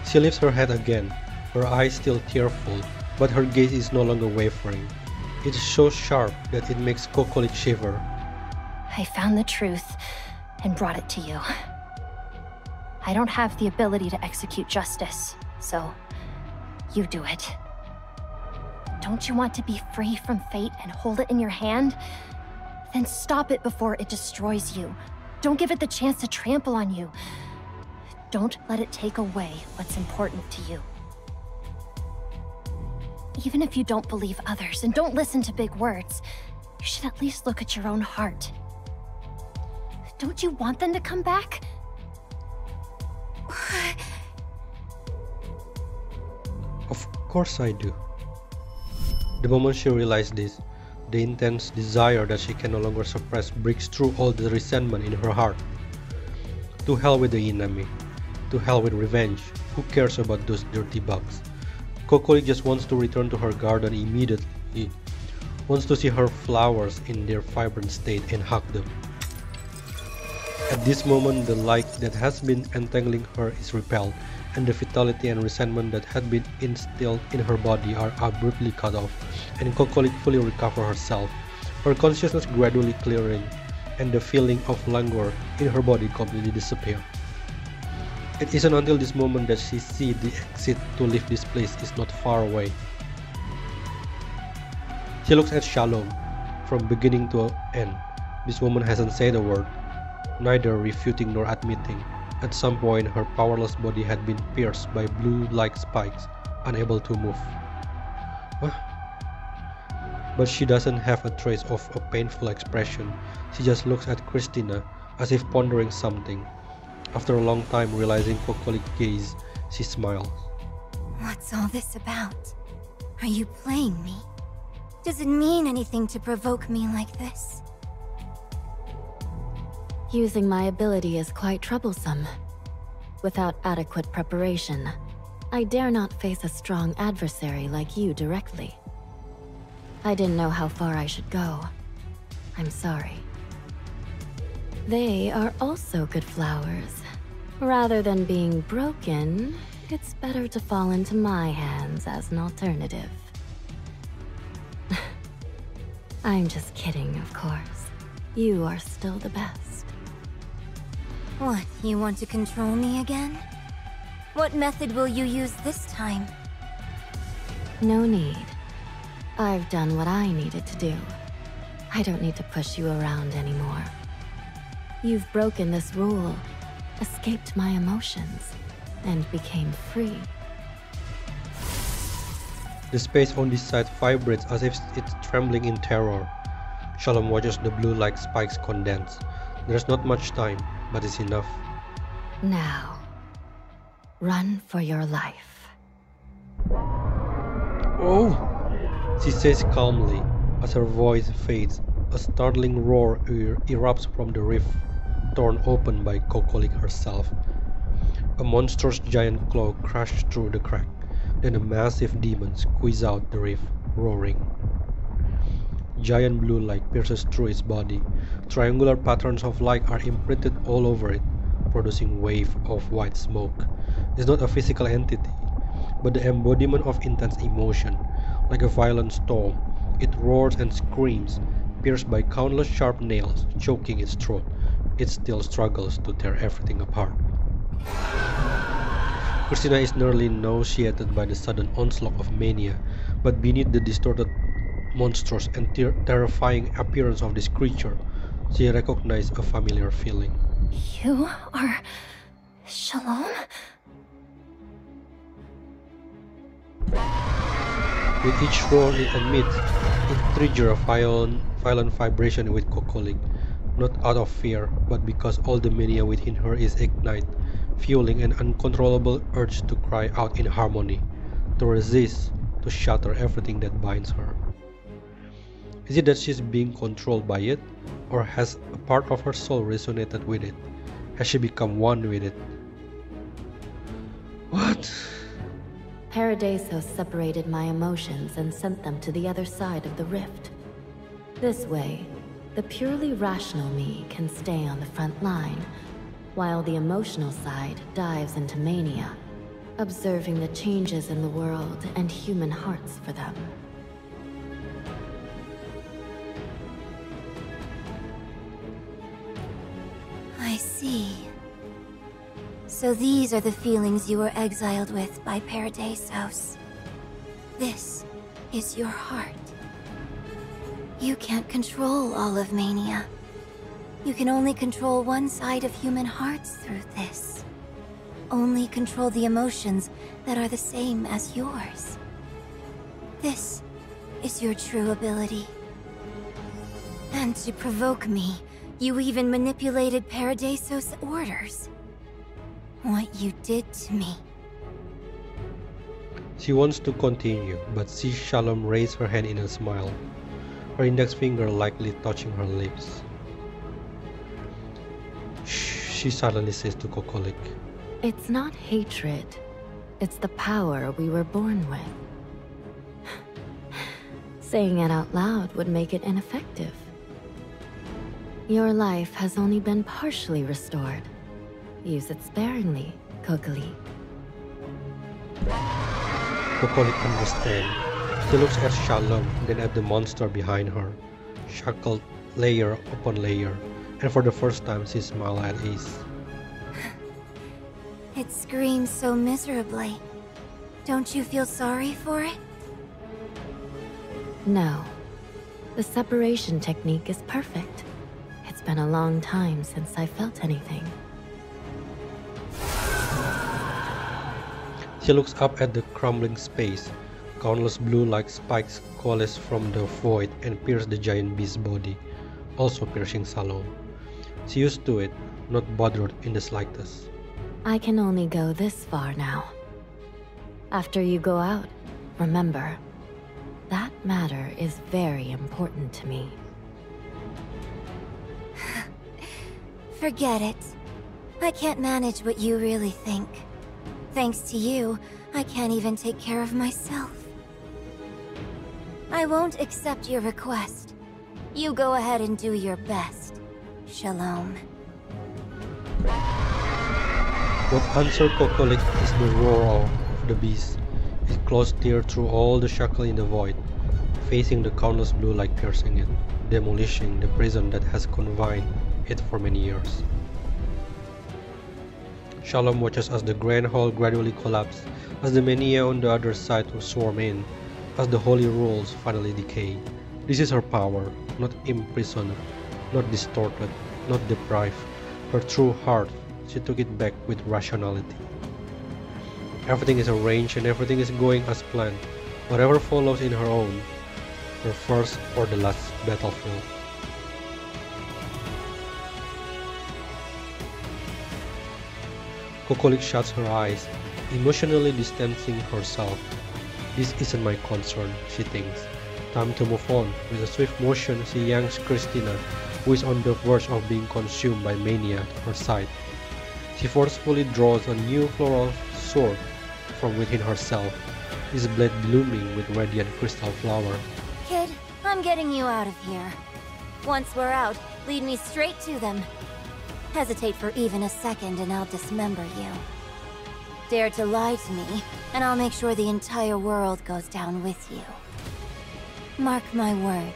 She lifts her head again, her eyes still tearful, but her gaze is no longer wavering. It's so sharp that it makes Kokolik shiver. I found the truth and brought it to you. I don't have the ability to execute justice, so you do it. Don't you want to be free from fate and hold it in your hand? Then stop it before it destroys you. Don't give it the chance to trample on you. Don't let it take away what's important to you. Even if you don't believe others and don't listen to big words, you should at least look at your own heart. Don't you want them to come back? Of course I do. The moment she realized this, the intense desire that she can no longer suppress breaks through all the resentment in her heart. To hell with the enemy. To hell with revenge. Who cares about those dirty bugs? Kokoli just wants to return to her garden immediately. Wants to see her flowers in their vibrant state and hug them. At this moment, the light that has been entangling her is repelled, and the vitality and resentment that had been instilled in her body are abruptly cut off, and Kokoli fully recovers herself, her consciousness gradually clearing, and the feeling of languor in her body completely disappears. It isn't until this moment that she sees the exit to leave this place is not far away. She looks at Shalom, from beginning to end. This woman hasn't said a word, neither refuting nor admitting. At some point, her powerless body had been pierced by blue-like spikes, unable to move. What? But she doesn't have a trace of a painful expression. She just looks at Christina, as if pondering something. After a long time realizing Kokoli's gaze, she smiles. What's all this about? Are you playing me? Does it mean anything to provoke me like this? Using my ability is quite troublesome. Without adequate preparation, I dare not face a strong adversary like you directly. I didn't know how far I should go. I'm sorry. They are also good flowers. Rather than being broken, it's better to fall into my hands as an alternative. I'm just kidding, of course. You are still the best. What, you want to control me again? What method will you use this time? No need. I've done what I needed to do. I don't need to push you around anymore. You've broken this rule, escaped my emotions, and became free. The space on this side vibrates as if it's trembling in terror. Shalom watches the blue-like spikes condense. There's not much time, but it's enough. Now, run for your life. Oh! She says calmly, as her voice fades. A startling roar erupts from the rift, torn open by Kokoli herself. A monstrous giant claw crashed through the crack, then a massive demon squeezes out the rift, roaring. Giant blue light pierces through its body. Triangular patterns of light are imprinted all over it, producing waves of white smoke. It's not a physical entity, but the embodiment of intense emotion. Like a violent storm, it roars and screams, pierced by countless sharp nails, choking its throat. It still struggles to tear everything apart. Christina is nearly nauseated by the sudden onslaught of mania, but beneath the distorted, monstrous and terrifying appearance of this creature, she recognizes a familiar feeling. You are... Shalom? With each roar it emits, it triggers a violent vibration with Kokoli, not out of fear, but because all the mania within her is ignited, fueling an uncontrollable urge to cry out in harmony, to resist, to shatter everything that binds her. Is it that she's being controlled by it, or has a part of her soul resonated with it? Has she become one with it? What? Paradiso separated my emotions and sent them to the other side of the rift. This way, the purely rational me can stay on the front line, while the emotional side dives into mania, observing the changes in the world and human hearts for them. I see. So these are the feelings you were exiled with by Paradisos. This is your heart. You can't control all of Mania. You can only control one side of human hearts through this. Only control the emotions that are the same as yours. This is your true ability. And to provoke me, you even manipulated Paradiso's orders. What you did to me. She wants to continue, but sees Shalom raise her hand in a smile, her index finger lightly touching her lips. Shh, she suddenly says to Kokolik. It's not hatred. It's the power we were born with. Saying it out loud would make it ineffective. Your life has only been partially restored. Use it sparingly, Kokoli. Kokolik understands. She looks at Shalom, then at the monster behind her, shackled layer upon layer, and for the first time she smiles at ease. It screams so miserably. Don't you feel sorry for it? No. The separation technique is perfect. It's been a long time since I felt anything. She looks up at the crumbling space. Countless blue-like spikes coalesce from the void and pierce the giant beast's body, also piercing Shalom. She used to it, not bothered in the slightest. I can only go this far now. After you go out, remember, that matter is very important to me. Forget it. I can't manage what you really think. Thanks to you, I can't even take care of myself. I won't accept your request. You go ahead and do your best. Shalom. What answered Kokolik is the roar of the beast. It claws tear through all the shackle in the void, facing the countless blue light piercing it, demolishing the prison that has confined it for many years. Shalom watches as the grand hall gradually collapses, as the mania on the other side swarm in, as the holy rules finally decay. This is her power, not imprisoned, not distorted, not deprived. Her true heart, she took it back with rationality. Everything is arranged and everything is going as planned. Whatever follows in her own, her first or the last battlefield. Kokolik shuts her eyes, emotionally distancing herself. This isn't my concern, she thinks. Time to move on. With a swift motion, she yanks Christina, who is on the verge of being consumed by mania, to her side. She forcefully draws a new floral sword from within herself, his blade blooming with radiant crystal flower. Kid, I'm getting you out of here. Once we're out, lead me straight to them. Hesitate for even a second and I'll dismember you. Dare to lie to me, and I'll make sure the entire world goes down with you. Mark my words.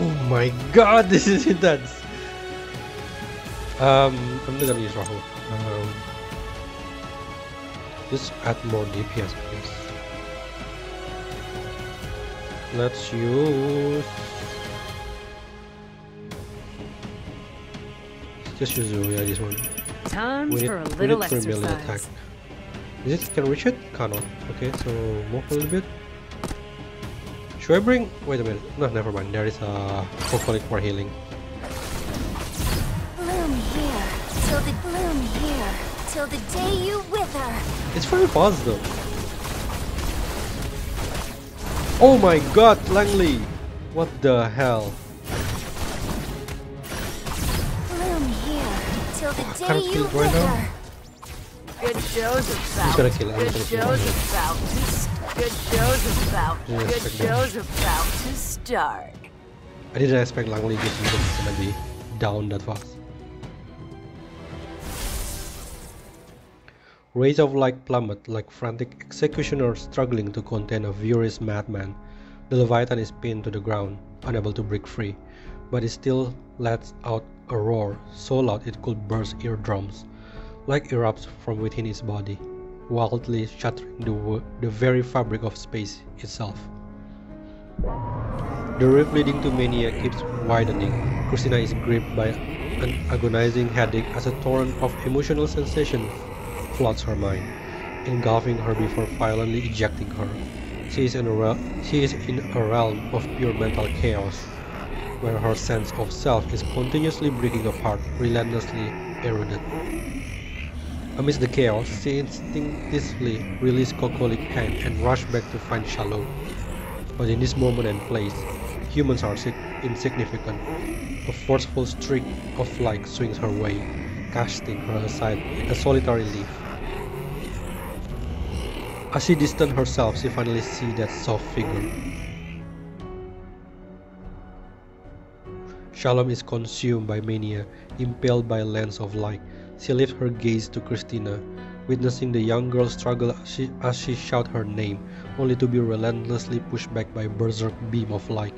Oh my god, this is intense! I'm not gonna use Rahul. Just add more DPS, please. Let's use... Just use this one. Time We for a need little 3 million attack. exercise. Is it can reach it? Cannot. Okay, so move a little bit. Should I bring... Wait a minute. No, never mind. There is a Kokolik for healing. Bloom here, till the day you wither. It's very fast though. Oh my god, Langley! What the hell? Bloom here, till the I day can't you feel it right now. wither. Good show's He's gonna kill it. Good show's about to start. I didn't expect Langley was gonna be down that fast. Rays of light plummet like frantic executioners struggling to contain a furious madman. The Leviathan is pinned to the ground, unable to break free, but it still lets out a roar so loud it could burst eardrums. Light erupts from within his body, wildly shattering the very fabric of space itself. The rift leading to Mania keeps widening. Christina is gripped by an agonizing headache as a torrent of emotional sensation floods her mind, engulfing her before violently ejecting her. She is in a realm of pure mental chaos, where her sense of self is continuously breaking apart, relentlessly eroded. Amidst the chaos, she instinctively released Kokolik's hand and rushed back to find Shalom. But in this moment and place, humans are insignificant. A forceful streak of light swings her way, casting her aside like a solitary leaf. As she distanced herself, she finally sees that soft figure. Shalom is consumed by mania, impaled by a lens of light. She lifts her gaze to Christina, witnessing the young girl struggle as she shouts her name, only to be relentlessly pushed back by a berserk beam of light.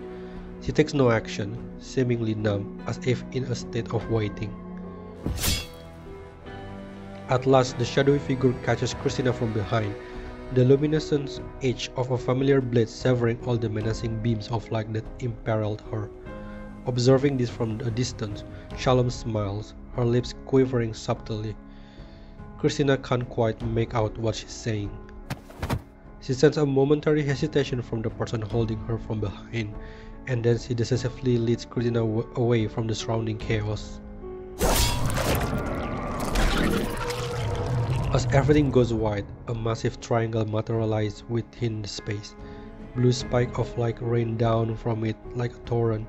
She takes no action, seemingly numb, as if in a state of waiting. At last, the shadowy figure catches Christina from behind, the luminescent edge of a familiar blade severing all the menacing beams of light that imperiled her. Observing this from a distance, Shalom smiles, her lips quivering subtly. Christina can't quite make out what she's saying. She senses a momentary hesitation from the person holding her from behind, and then she decisively leads Christina away from the surrounding chaos. As everything goes wide, a massive triangle materializes within the space. Blue spikes of light rain down from it like a torrent,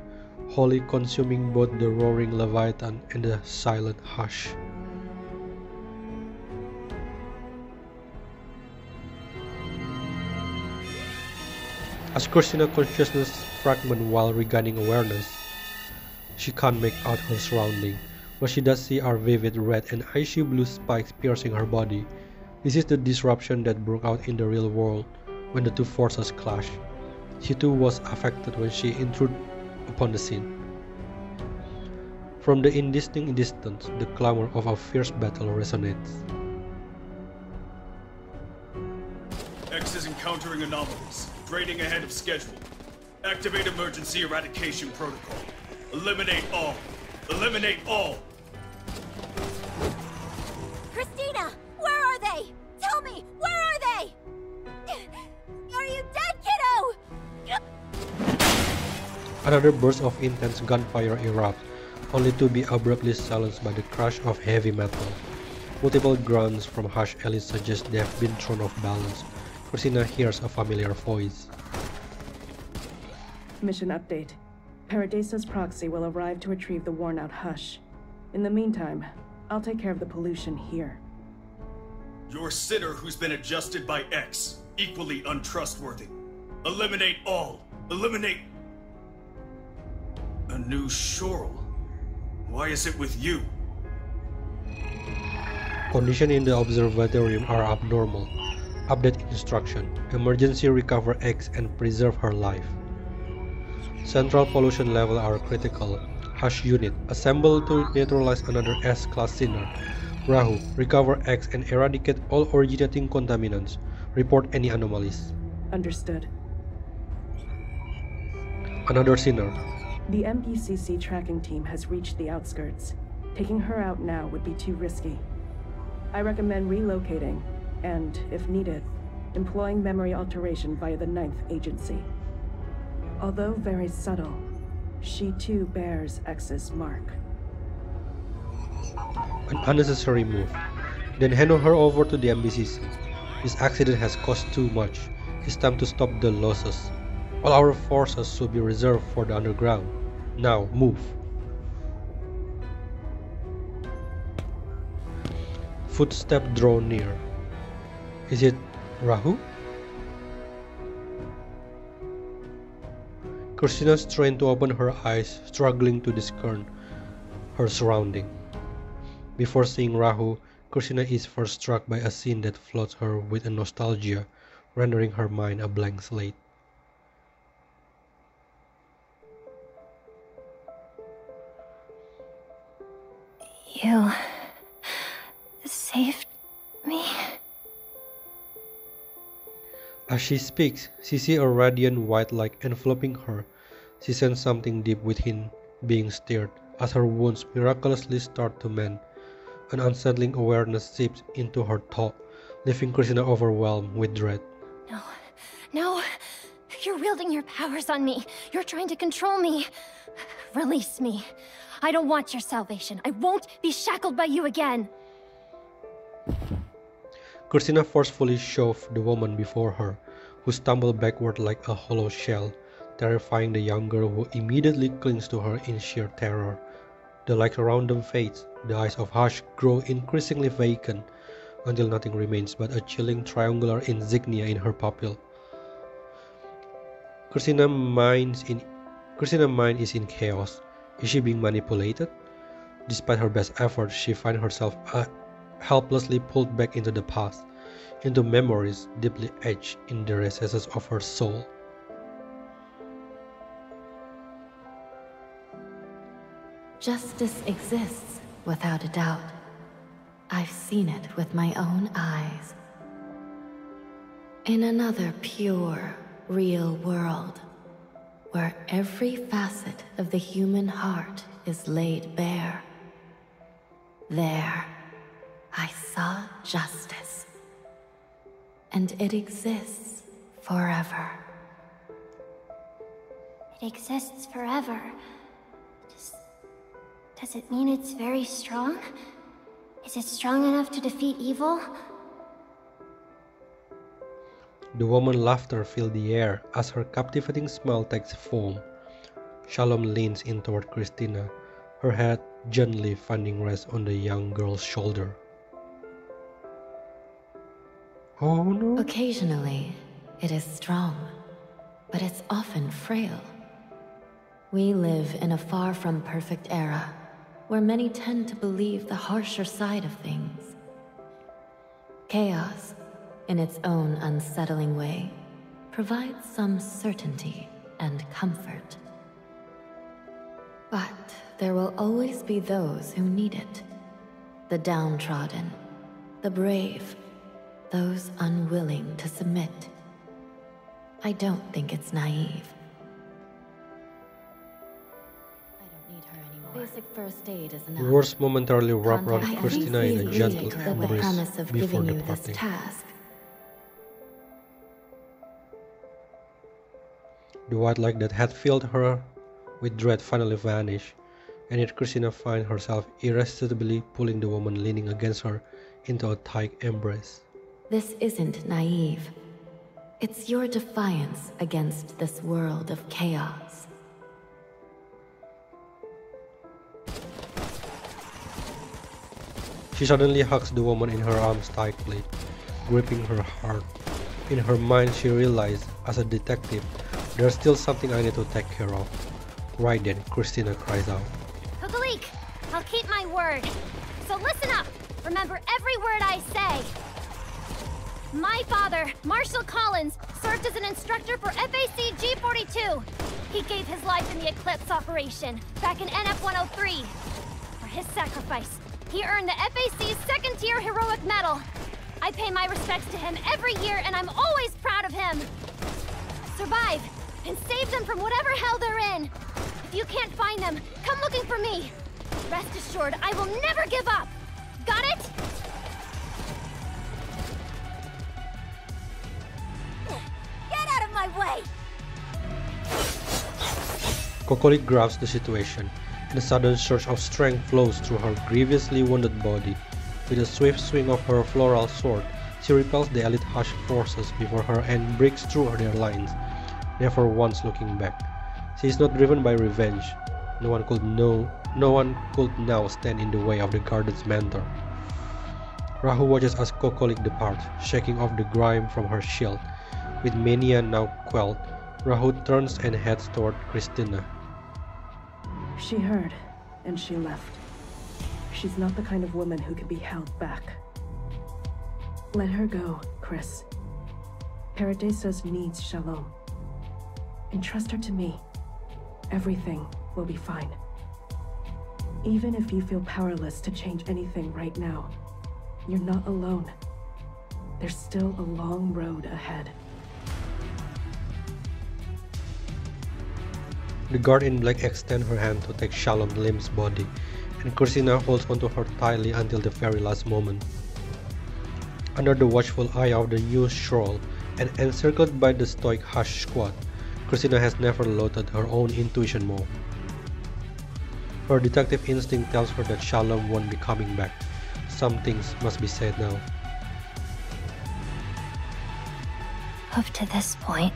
wholly consuming both the roaring Leviathan and the silent Hush. As Christina's consciousness fragments while regaining awareness, she can't make out her surroundings. What she does see are vivid red and icy blue spikes piercing her body. This is the disruption that broke out in the real world when the two forces clash. She too was affected when she intruded upon the scene. From the indistinct distance, the clamor of a fierce battle resonates. X is encountering anomalies, trading ahead of schedule. Activate emergency eradication protocol. Eliminate all. Eliminate all. Christina, where are they? Tell me, where are they? Are you dead, kiddo? Another burst of intense gunfire erupts, only to be abruptly silenced by the crash of heavy metal. Multiple grunts from Hush Elite suggest they have been thrown off balance. Christina hears a familiar voice. Mission update. Paradisa's proxy will arrive to retrieve the worn-out Hush. In the meantime, I'll take care of the pollution here. Your sitter who's been adjusted by X, equally untrustworthy. Eliminate all. Eliminate... A new Shoral. Why is it with you? Conditions in the observatorium are abnormal. Update instruction. Emergency recover X and preserve her life. Central pollution levels are critical. Hush unit. Assemble to neutralize another S-class sinner. Rahu. Recover X and eradicate all originating contaminants. Report any anomalies. Understood. Another sinner. The MPCC tracking team has reached the outskirts. Taking her out now would be too risky. I recommend relocating, and, if needed, employing memory alteration via the 9th Agency. Although very subtle, she too bears X's mark. An unnecessary move. Then hand her over to the MPCC. This accident has cost too much. It's time to stop the losses. All our forces should be reserved for the underground. Now, move. Footsteps draw near. Is it Rahu? Christina strained to open her eyes, struggling to discern her surroundings. Before seeing Rahu, Christina is first struck by a scene that floods her with a nostalgia, rendering her mind a blank slate. You... saved As she speaks, she sees a radiant white light enveloping her. She sensed something deep within being stirred as her wounds miraculously start to mend. An unsettling awareness seeps into her thought, leaving Christina overwhelmed with dread. No. No. You're wielding your powers on me. You're trying to control me. Release me. I don't want your salvation. I won't be shackled by you again. Christina forcefully shoved the woman before her, who stumbled backward like a hollow shell, terrifying the young girl who immediately clings to her in sheer terror. The light around them fades, the eyes of Hush grow increasingly vacant, until nothing remains but a chilling triangular insignia in her pupil. Christina's mind is in chaos. Is she being manipulated? Despite her best efforts, she finds herself helplessly pulled back into the past, into memories deeply etched in the recesses of her soul. Justice exists, without a doubt. I've seen it with my own eyes. In another pure, real world, where every facet of the human heart is laid bare, there, I saw justice. And it exists forever. It exists forever. Does it mean it's very strong? Is it strong enough to defeat evil? The woman's laughter filled the air as her captivating smile takes form. Shalom leans in toward Christina, her head gently finding rest on the young girl's shoulder. Oh no. Occasionally, it is strong, but it's often frail. We live in a far from perfect era, where many tend to believe the harsher side of things. Chaos, in its own unsettling way, provides some certainty and comfort. But there will always be those who need it. The downtrodden, the brave, those unwilling to submit. I don't think it's naive. Basic first aid is enough. Words momentarily wrap around I Christina think in a we gentle agreed that the embrace premise of before giving you this departing. task. The white light that had filled her with dread finally vanished, and yet Christina finds herself irresistibly pulling the woman leaning against her into a tight embrace. This isn't naive. It's your defiance against this world of chaos. She suddenly hugs the woman in her arms tightly, gripping her heart. In her mind, she realized, as a detective, there's still something I need to take care of. Right then, Christina cries out. Kukalik, I'll keep my word. So listen up. Remember every word I say. My father, Marshal Collins, served as an instructor for FAC G42. He gave his life in the Eclipse operation, back in NF-103. For his sacrifice, he earned the FAC's second-tier heroic medal. I pay my respects to him every year, and I'm always proud of him. Survive, and save them from whatever hell they're in. If you can't find them, come looking for me. Rest assured, I will never give up. Got it? Get out of my way! Kokolik grasps the situation, and a sudden surge of strength flows through her grievously wounded body. With a swift swing of her floral sword, she repels the elite Hush forces before her and breaks through their lines, never once looking back. She is not driven by revenge. No one could now stand in the way of the Garden's mentor. Rahu watches as Kokolik departs, shaking off the grime from her shield. With mania now quelled, Rahu turns and heads toward Christina. She heard, and she left. She's not the kind of woman who can be held back. Let her go, Chris. Paradisos needs Shalom. Entrust her to me. Everything will be fine. Even if you feel powerless to change anything right now, you're not alone. There's still a long road ahead. The guard in black extends her hand to take Shalom limp's body, and Christina holds onto her tightly until the very last moment. Under the watchful eye of the new Shroll, and encircled by the stoic Hush squad, Christina has never loathed her own intuition more. Her detective instinct tells her that Shalom won't be coming back. Some things must be said now. Up to this point,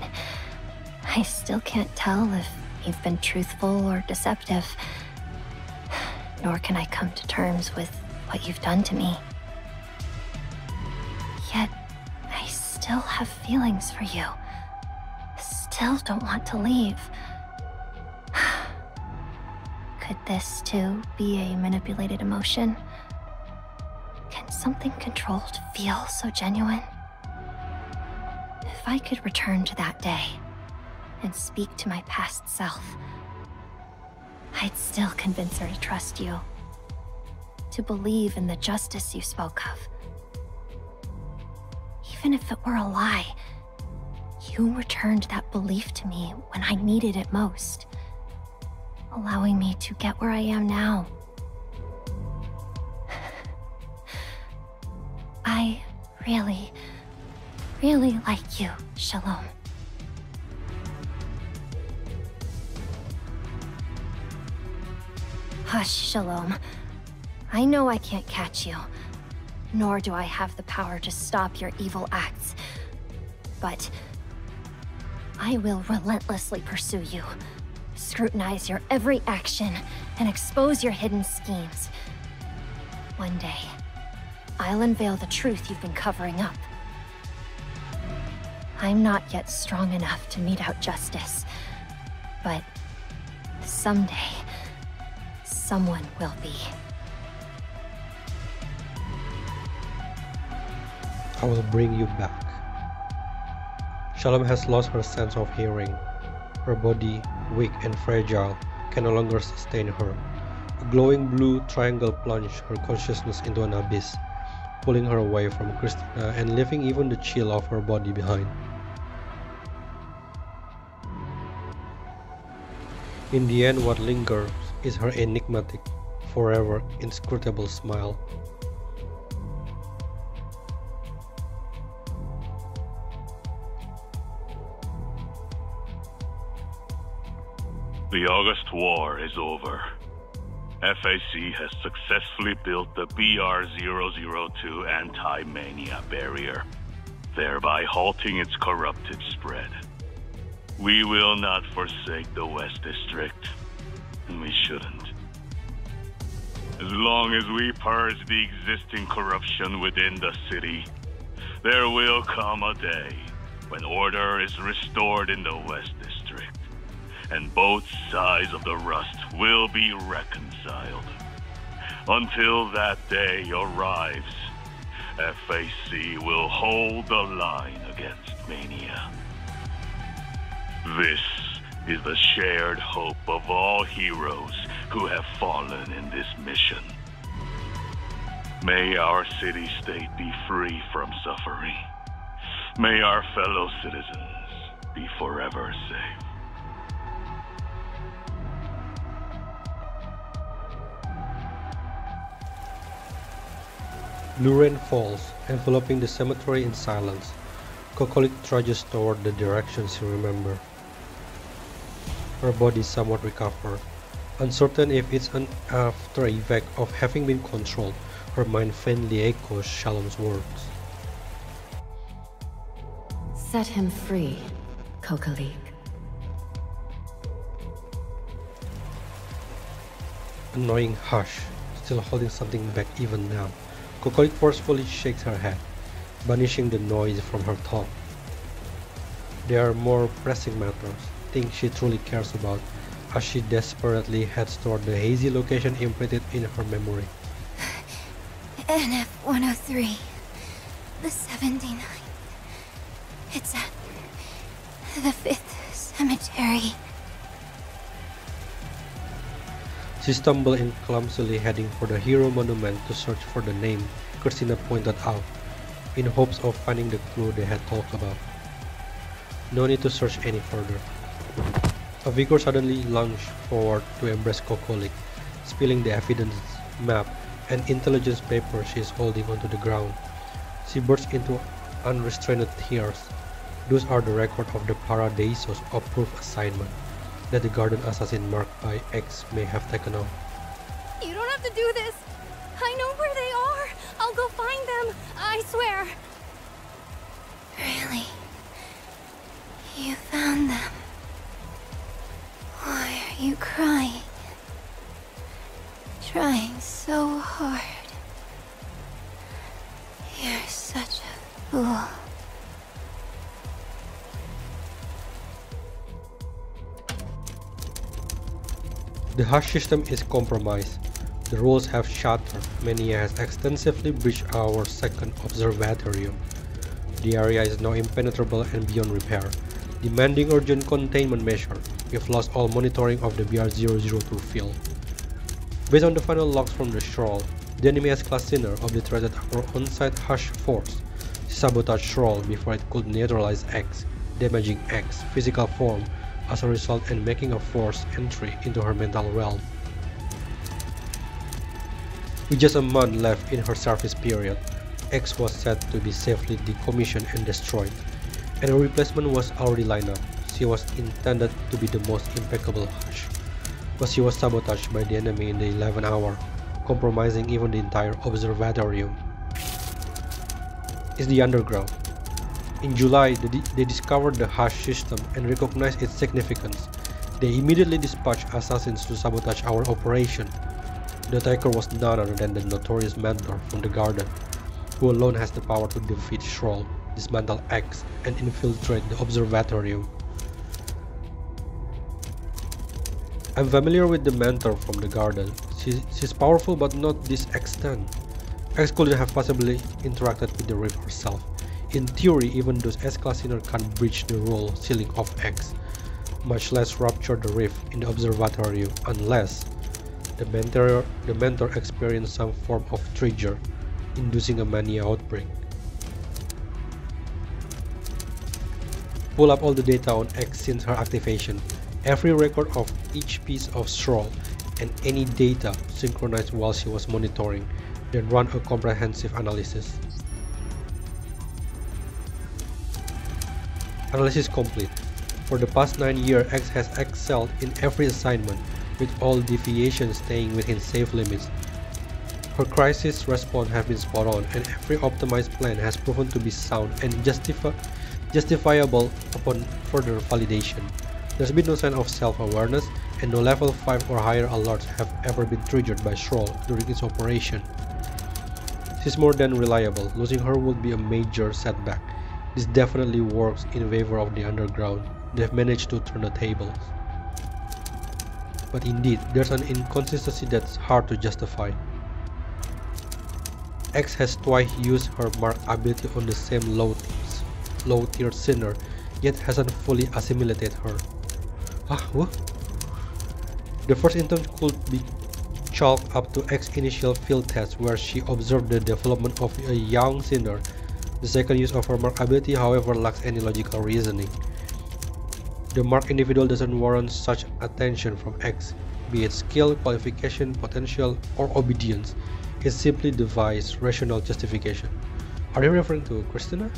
I still can't tell if you've been truthful or deceptive. Nor can I come to terms with what you've done to me. Yet, I still have feelings for you. Still don't want to leave. Could this too be a manipulated emotion? Can something controlled feel so genuine? If I could return to that day and speak to my past self, I'd still convince her to trust you, to believe in the justice you spoke of. Even if it were a lie, you returned that belief to me when I needed it most, allowing me to get where I am now. I really like you, Shalom. Hush, Shalom. I know I can't catch you, nor do I have the power to stop your evil acts, but I will relentlessly pursue you, scrutinize your every action, and expose your hidden schemes. One day, I'll unveil the truth you've been covering up. I'm not yet strong enough to mete out justice, but someday, someone will be. I will bring you back. Shalom has lost her sense of hearing. Her body, weak and fragile, can no longer sustain her. A glowing blue triangle plunged her consciousness into an abyss, pulling her away from Christina and leaving even the chill of her body behind. In the end, what lingers is her enigmatic, forever inscrutable smile. The August War is over. FAC has successfully built the BR-002 anti-mania barrier, thereby halting its corrupted spread. We will not forsake the West District, and we shouldn't. As long as we purge the existing corruption within the city, there will come a day when order is restored in the West District, and both sides of the rust will be reconciled. Until that day arrives, FAC will hold the line against mania. This is the shared hope of all heroes who have fallen in this mission. May our city-state be free from suffering. May our fellow citizens be forever safe. Blue rain falls, enveloping the cemetery in silence. Kokolik trudges toward the direction she remembers. Her body somewhat recovered. Uncertain if it's an after effect of having been controlled, her mind faintly echoes Shalom's words. Set him free, Kokolik. Annoying hush, still holding something back even now. Kokolik forcefully shakes her head, banishing the noise from her thought. There are more pressing matters, things she truly cares about, as she desperately heads toward the hazy location imprinted in her memory. NF-103, the 79th. It's at the 5th cemetery. She stumbled in clumsily, heading for the hero monument to search for the name Christina pointed out, in hopes of finding the clue they had talked about. No need to search any further. A Vigor suddenly lunged forward to embrace Kokolik, spilling the evidence map and intelligence paper she is holding onto the ground. She burst into unrestrained tears. Those are the record of the Paradiso's approved assignment that the Garden Assassin marked by X may have taken out. You don't have to do this. I know where they are. I'll go find them. I swear. Really? You found them? Why are you crying? Trying so hard. You're such a fool. The hush system is compromised. The rules have shattered. Mania has extensively breached our second observatorium. The area is now impenetrable and beyond repair, demanding urgent containment measure. We've lost all monitoring of the BR-002 field. Based on the final logs from the Shroll, the enemy S-class Sinner obliterated our on-site Hush force. She sabotaged Shroll before it could neutralize X, damaging X's physical form as a result and making a forced entry into her mental realm. With just a month left in her service period, X was set to be safely decommissioned and destroyed, and a replacement was already lined up. She was intended to be the most impeccable Hush, but she was sabotaged by the enemy in the 11th hour, compromising even the entire observatorium. It's the underground. In July, they discovered the Hush system and recognized its significance. They immediately dispatched assassins to sabotage our operation. The attacker was none other than the notorious mentor from the Garden, who alone has the power to defeat Shroll, dismantle X, and infiltrate the observatorium. I'm familiar with the mentor from the Garden. She's powerful but not this extent. X couldn't have possibly interacted with the Rift herself. In theory, even those S-class Sinner can't breach the rule sealing of X, much less rupture the Rift in the observatorium unless the mentor experienced some form of trigger, inducing a mania outbreak. Pull up all the data on X since her activation, every record of each piece of Shroll, and any data synchronized while she was monitoring, then run a comprehensive analysis. Analysis complete. For the past 9 years, X has excelled in every assignment, with all deviations staying within safe limits. Her crisis response has been spot on, and every optimized plan has proven to be sound and justifiable upon further validation. There's been no sign of self-awareness, and no level 5 or higher alerts have ever been triggered by Shroll during its operation. She's more than reliable. Losing her would be a major setback. This definitely works in favor of the underground. They've managed to turn the tables. But indeed, there's an inconsistency that's hard to justify. X has twice used her mark ability on the same low-tier Sinner, yet hasn't fully assimilated her. What? The first instance could be chalked up to X's initial field test where she observed the development of a young Sinner. The second use of her mark ability, however, lacks any logical reasoning. The marked individual doesn't warrant such attention from X, be it skill, qualification, potential, or obedience. It simply defies rational justification. Are you referring to Christina?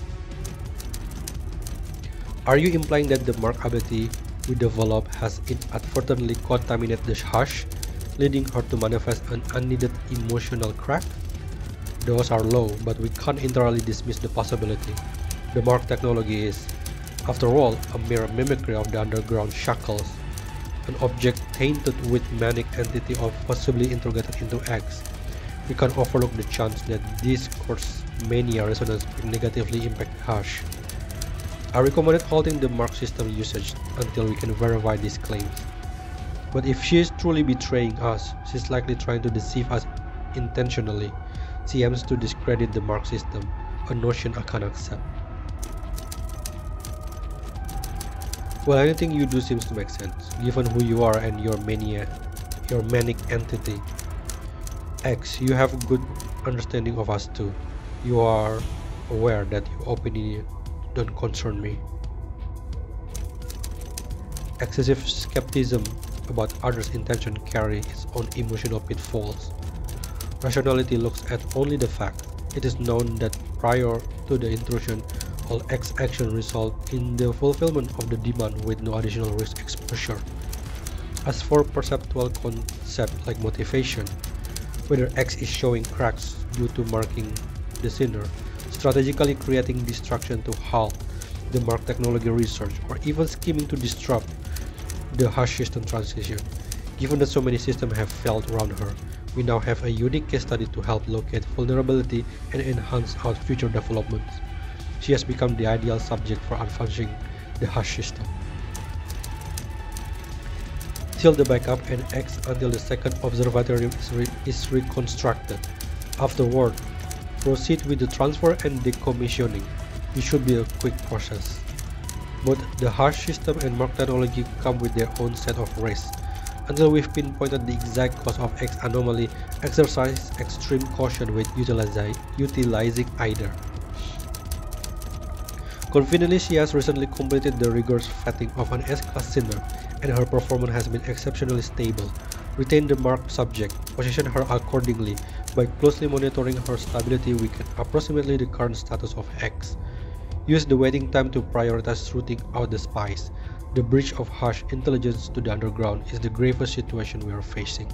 Are you implying that the mark ability we develop has inadvertently contaminated the Hush, leading her to manifest an unneeded emotional crack? Those are low, but we can't entirely dismiss the possibility. The mark technology is, after all, a mere mimicry of the underground shackles, an object tainted with manic entity or possibly integrated into X. We can't overlook the chance that this course mania resonance will negatively impact Hush. I recommended halting the mark system usage until we can verify these claims. But if she is truly betraying us, she's likely trying to deceive us intentionally. She aims to discredit the mark system, a notion I can't accept. Well, anything you do seems to make sense, given who you are and your manic entity. X, you have good understanding of us too. You are aware that your opinion don't concern me. Excessive skepticism about others' intention carry its own emotional pitfalls. Rationality looks at only the fact. It is known that prior to the intrusion, all X action results in the fulfillment of the demand with no additional risk exposure. As for perceptual concepts like motivation, whether X is showing cracks due to marking the sinner, strategically creating distraction to halt the mark technology research, or even scheming to disrupt the hash system transition. Given that so many systems have failed around her, we now have a unique case study to help locate vulnerability and enhance our future developments. She has become the ideal subject for advancing the hash system. Till the backup and X until the second observatory is reconstructed. Afterward, proceed with the transfer and decommissioning. It should be a quick process. Both the hash system and mark technology come with their own set of risks. Until we've pinpointed the exact cause of X anomaly, exercise extreme caution with utilizing either. Conveniently, she has recently completed the rigorous vetting of an S-class sinner, and her performance has been exceptionally stable. Retain the marked subject, position her accordingly. By closely monitoring her stability, we can approximately the current status of X. Use the waiting time to prioritize rooting out the spies. The breach of harsh intelligence to the underground is the gravest situation we are facing.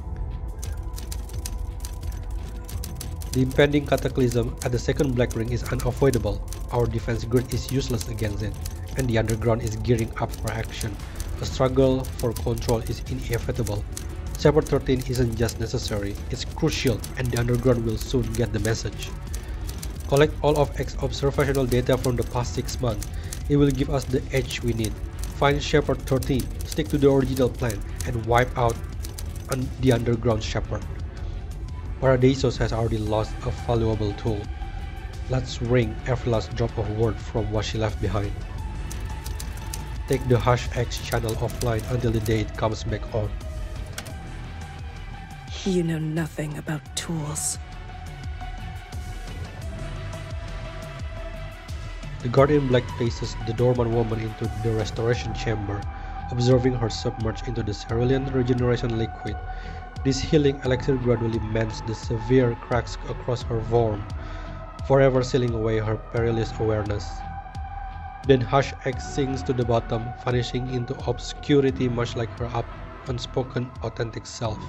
The impending cataclysm at the second Black Ring is unavoidable. Our defense grid is useless against it, and the underground is gearing up for action. A struggle for control is inevitable. Shepard 13 isn't just necessary, it's crucial, and the underground will soon get the message. Collect all of X observational data from the past 6 months. It will give us the edge we need. Find Shepard 13, stick to the original plan, and wipe out the underground Shepard. Paradisos has already lost a valuable tool. Let's wring every last drop of word from what she left behind. Take the Hush X channel offline until the day it comes back on. You know nothing about tools. The guard in black places the dormant woman into the restoration chamber, observing her submerged into the cerulean regeneration liquid. This healing elixir gradually mends the severe cracks across her form, forever sealing away her perilous awareness. Then Hush X sinks to the bottom, vanishing into obscurity much like her unspoken authentic self.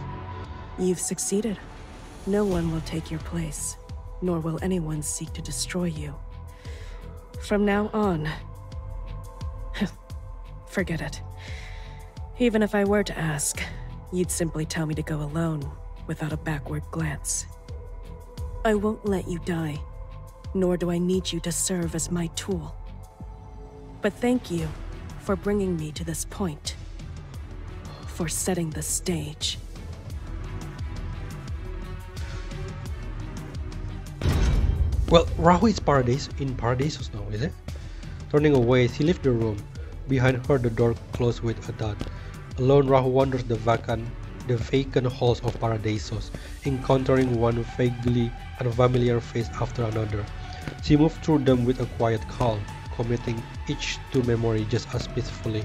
You've succeeded. No one will take your place, nor will anyone seek to destroy you. From now on, forget it. Even if I were to ask, you'd simply tell me to go alone, without a backward glance. I won't let you die, nor do I need you to serve as my tool. But thank you for bringing me to this point, for setting the stage. Well, Rahu is in Paradisos now, is it? Turning away, she left the room. Behind her, the door closed with a thud. Alone, Rahu wanders the vacant halls of Paradisos, encountering one vaguely unfamiliar face after another. She moved through them with a quiet calm, committing each to memory just as peacefully.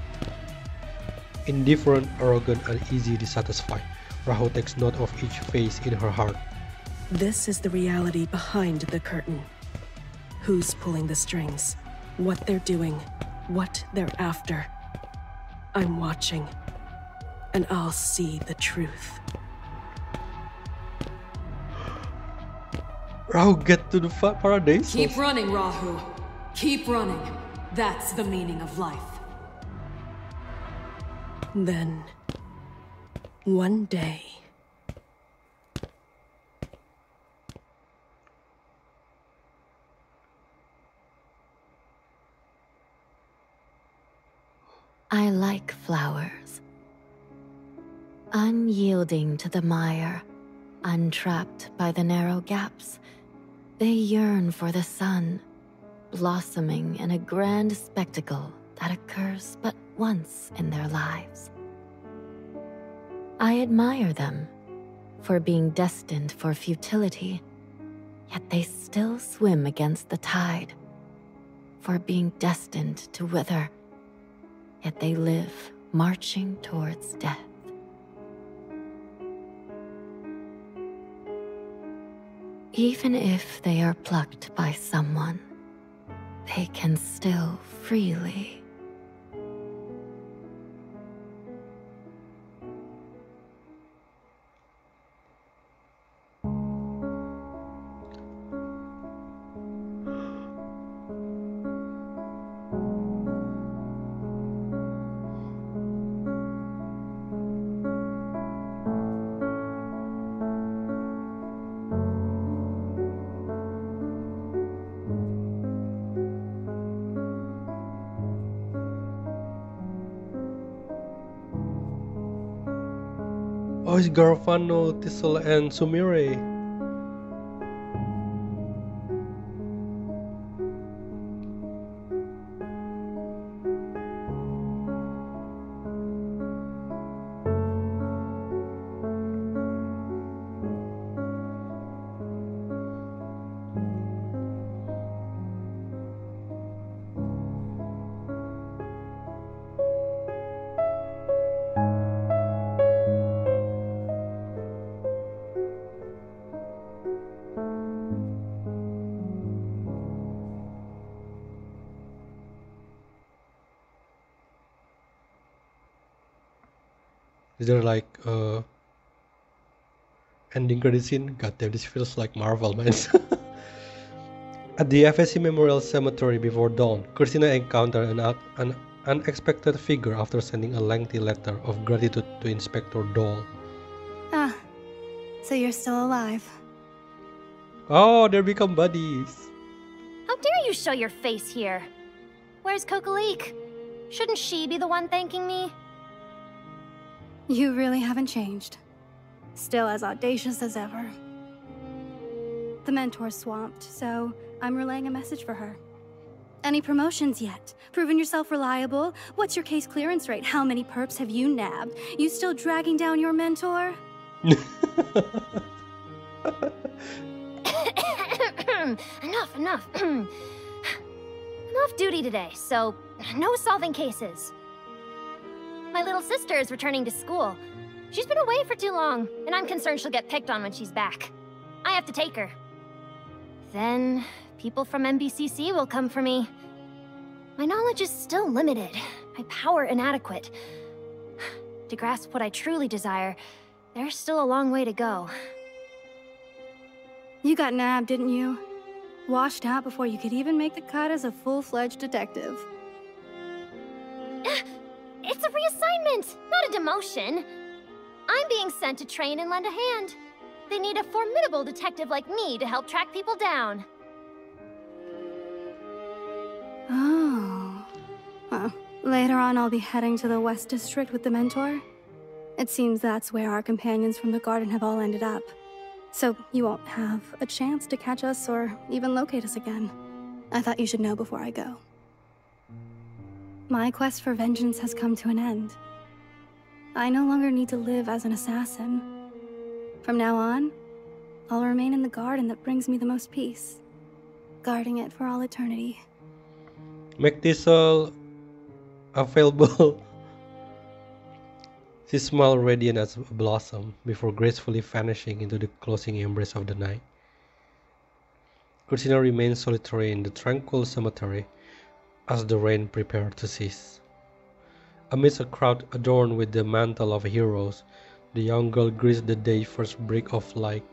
Indifferent, arrogant, and easy dissatisfied, Rahu takes note of each face in her heart. This is the reality behind the curtain. Who's pulling the strings, what they're doing, what they're after. I'm watching, and I'll see the truth. Rahu, get to the Paradisos. Keep running, Rahu. Keep running. That's the meaning of life. Then, one day... I like flowers. Unyielding to the mire, untrapped by the narrow gaps, they yearn for the sun, blossoming in a grand spectacle that occurs but once in their lives. I admire them for being destined for futility, yet they still swim against the tide, for being destined to wither, yet they live marching towards death. Even if they are plucked by someone, they can still freely. Oh, it's Garfano, Thistle, and Sumire. Is there like ending credit scene? God damn, this feels like Marvel, man. At the FSC Memorial Cemetery before dawn, Christina encountered an unexpected figure after sending a lengthy letter of gratitude to Inspector Dole. Ah, so you're still alive. Oh, they become buddies. How dare you show your face here? Where's Kokalik? Shouldn't she be the one thanking me? You really haven't changed. Still as audacious as ever. The mentor's swamped, so I'm relaying a message for her. Any promotions yet? Proven yourself reliable? What's your case clearance rate? How many perps have you nabbed? You still dragging down your mentor? Enough. I'm off duty today, so no solving cases. My little sister is returning to school. She's been away for too long, and I'm concerned she'll get picked on when she's back. I have to take her. Then, people from MBCC will come for me. My knowledge is still limited, my power inadequate. To grasp what I truly desire, there's still a long way to go. You got nabbed, didn't you? Washed out before you could even make the cut as a full-fledged detective. It's a reassignment, not a demotion. I'm being sent to train and lend a hand. They need a formidable detective like me to help track people down. Oh. Well, later on I'll be heading to the West District with the mentor. It seems that's where our companions from the garden have all ended up. So you won't have a chance to catch us or even locate us again. I thought you should know before I go. My quest for vengeance has come to an end. I no longer need to live as an assassin. From now on, I'll remain in the garden that brings me the most peace, guarding it for all eternity. Make this all available. She smiled radiant as a blossom before gracefully vanishing into the closing embrace of the night. Christina remained solitary in the tranquil cemetery as the rain prepared to cease. Amidst a crowd adorned with the mantle of heroes, the young girl greets the day's first break of light.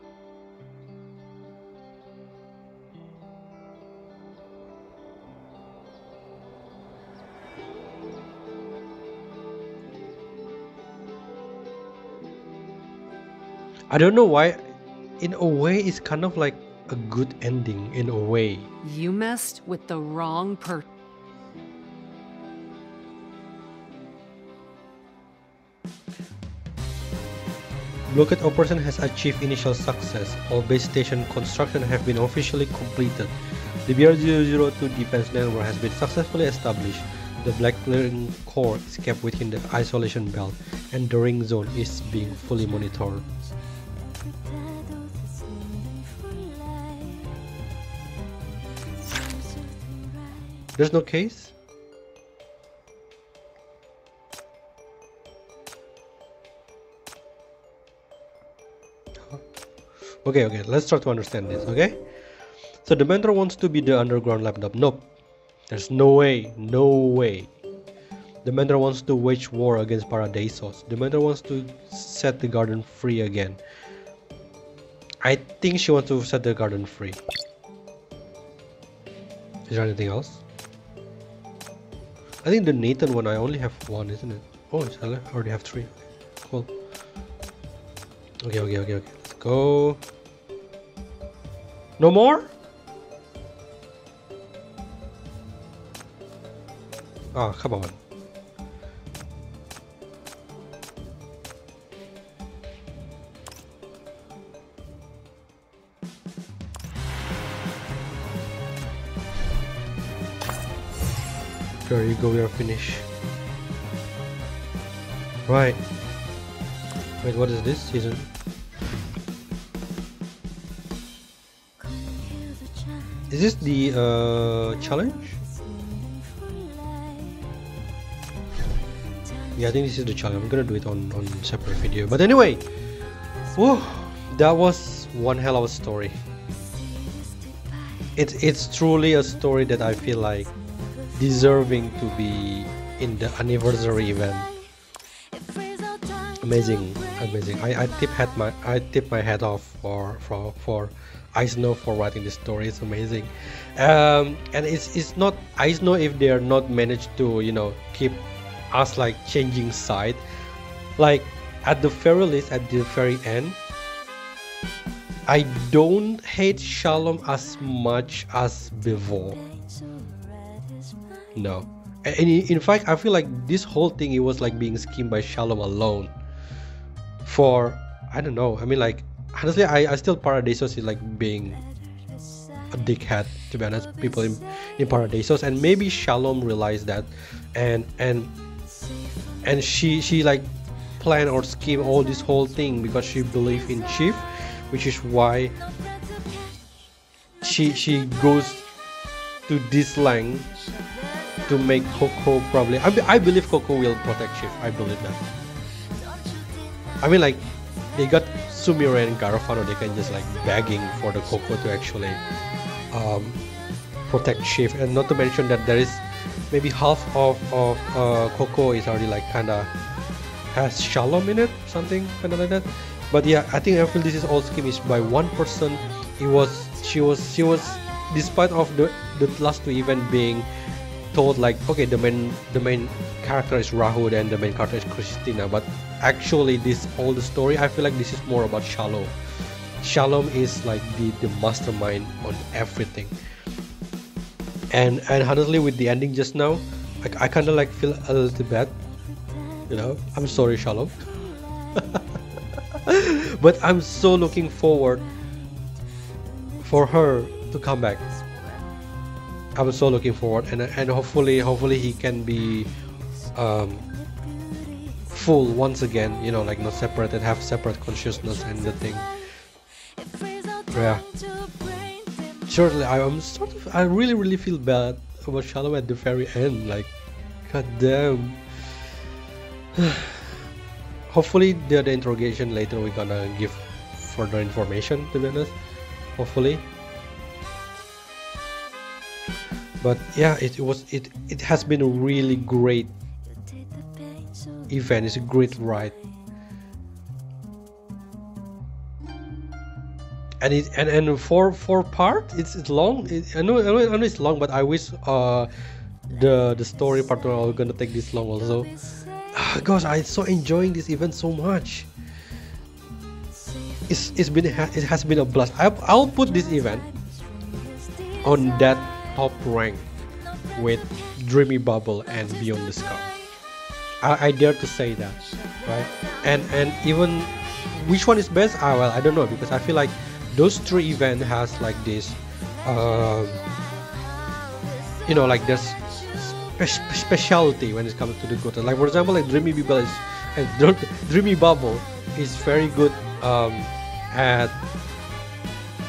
I don't know why, in a way it's kind of like a good ending in a way. You messed with the wrong person. Blockade operation has achieved initial success. All base station construction have been officially completed. The BR-002 defense network has been successfully established. The Black Clearing Core is kept within the isolation belt, and the ring zone is being fully monitored. There's no case? Okay, let's try to understand this, okay? So the mentor wants to be the underground laptop. Nope. There's no way. The mentor wants to wage war against Paradisos. The mentor wants to set the garden free again. I think she wants to set the garden free. Is there anything else? I think the Nathan one, I only have one, isn't it? Oh, I already have 3. Cool. Okay. Let's go. No more? Oh, come on. There you go, we are finished. Right. Wait, what is this season? Is this the challenge? Yeah, I think this is the challenge. I'm gonna do it on separate video. But anyway, whew, that was one hell of a story. It's truly a story that I feel like deserving to be in the anniversary event. Amazing. I tip my hat off for Ice Snow for writing this story. It's amazing. And it's not Ice Snow if they are not managed to, you know, keep us like changing side. Like at the very least, at the very end, I don't hate Shalom as much as before. No. And in fact, I feel like this whole thing, it was like being schemed by Shalom alone. For, I don't know, I mean, like, honestly, I still Paradisos is like being a dickhead, to be honest. People in Paradisos, and maybe Shalom realized that, and she like plan or scheme all this whole thing because she believed in Chief, which is why she goes to this length to make Coco probably. I believe Coco will protect Chief. I believe that. I mean, like, they got Sumire and Garofano, they can just like begging for the Coco to actually protect Chief, and not to mention that there is maybe half of Coco is already like kinda has Shalom in it, something kinda like that. But yeah, I think I feel this is all scheme is by one person. She was despite of the last 2 event being told like, okay, the main character is Rahul and the main character is Christina, but actually this all the story, I feel like this is more about Shalom. Shalom is like the mastermind on everything. And honestly, with the ending just now, I kind of like feel a little bad, you know. I'm sorry, Shalom. But I'm so looking forward for her to come back. I'm so looking forward, and hopefully he can be full once again, you know, like not separated, have separate consciousness and the thing. Yeah. Surely, I really feel bad about Shalom at the very end. Like, god damn. Hopefully, the interrogation later we're gonna give further information. To be honest, hopefully. But yeah, it has been a really great event. It's a great ride. And for part, it's long. I know it's long, but I wish the story part are gonna take this long also. Gosh, I'm so enjoying this event so much. It has been a blast. I'll put this event on that top rank with Dreamy Bubble and Beyond the Scar. I dare to say that, right? And even which one is best? Well, I don't know, because I feel like those 3 events has like this, you know, like there's specialty when it comes to the good. Like for example, like Dreamy Bubble is very good at,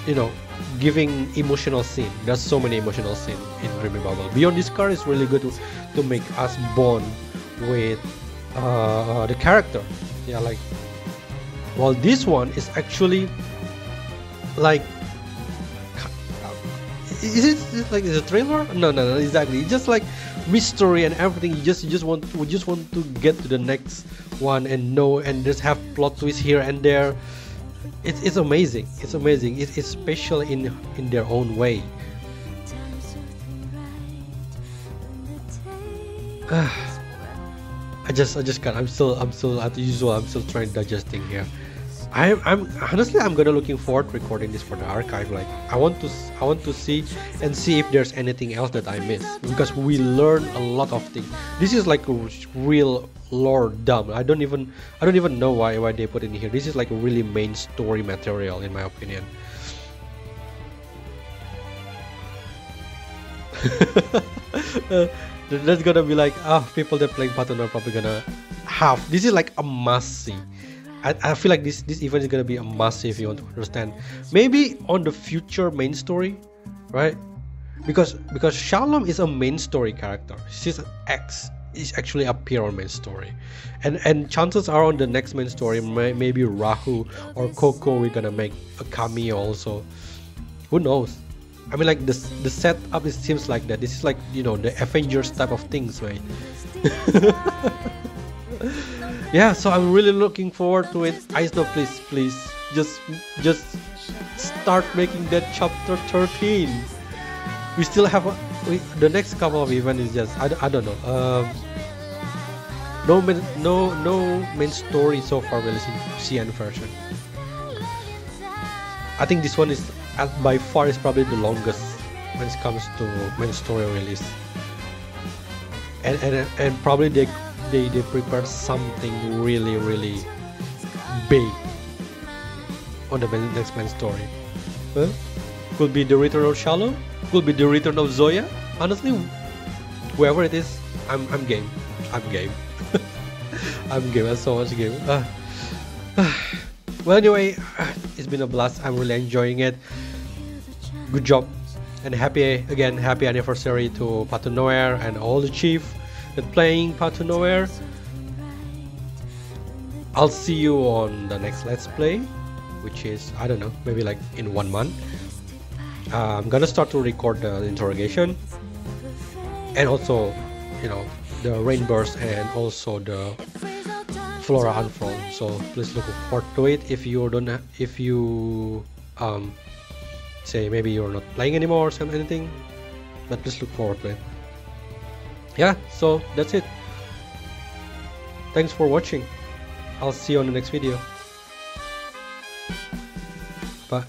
you know, giving emotional scene. There's so many emotional scene in Dreamy Bubble. Beyond this Scar is really good to make us bond with the character. Yeah, like While this one is actually like, is it like, is it a trailer? No, exactly. It's just like mystery and everything. We just want to get to the next one and know, and just have plot twists here and there. It's amazing. It's amazing. It's special in their own way. I just can't. I'm still as usual. I'm still trying digesting here. I'm honestly, I'm gonna looking forward to recording this for the archive. Like, I want to see if there's anything else that I missed, because we learn a lot of things. This is like a real lore dump. I don't even know why they put in here. This is like a really main story material, in my opinion. That's gonna be like, people that playing Pattern are probably gonna have. This is like a must see. I feel like this event is gonna be a must see if you want to understand. Maybe on the future main story, right? Because Shalom is a main story character. She's X is actually appear on main story, and chances are on the next main story, maybe Rahu or Coco, we're gonna make a cameo also. Who knows? I mean, like, the setup, it seems like that. This is like, you know, the Avengers type of things, right? Yeah, so I'm really looking forward to it. Aisno, please, just start making that chapter 13. We still have the next couple of events is just I don't know. No main story so far released in CN version. I think this one is by far is probably the longest when it comes to main story release. And probably they prepared something really big on the next main story. Could be the return of Shalom, could be the return of Zoya. Honestly, whoever it is, I'm game. I'm game. I'm game. I'm so much game. Well, anyway, it's been a blast. I'm really enjoying it. Good job, and happy anniversary to Path to Nowhere and all the chief that playing Path to Nowhere. I'll see you on the next Let's Play, which is, I don't know, maybe like in 1 month. I'm gonna start to record the interrogation, and also, you know, the Rainburst, and also the Flora Unfurl. So please look forward to it. If you say maybe you're not playing anymore or anything, but please look forward to it. Yeah, so that's it. Thanks for watching. I'll see you on the next video. Bye.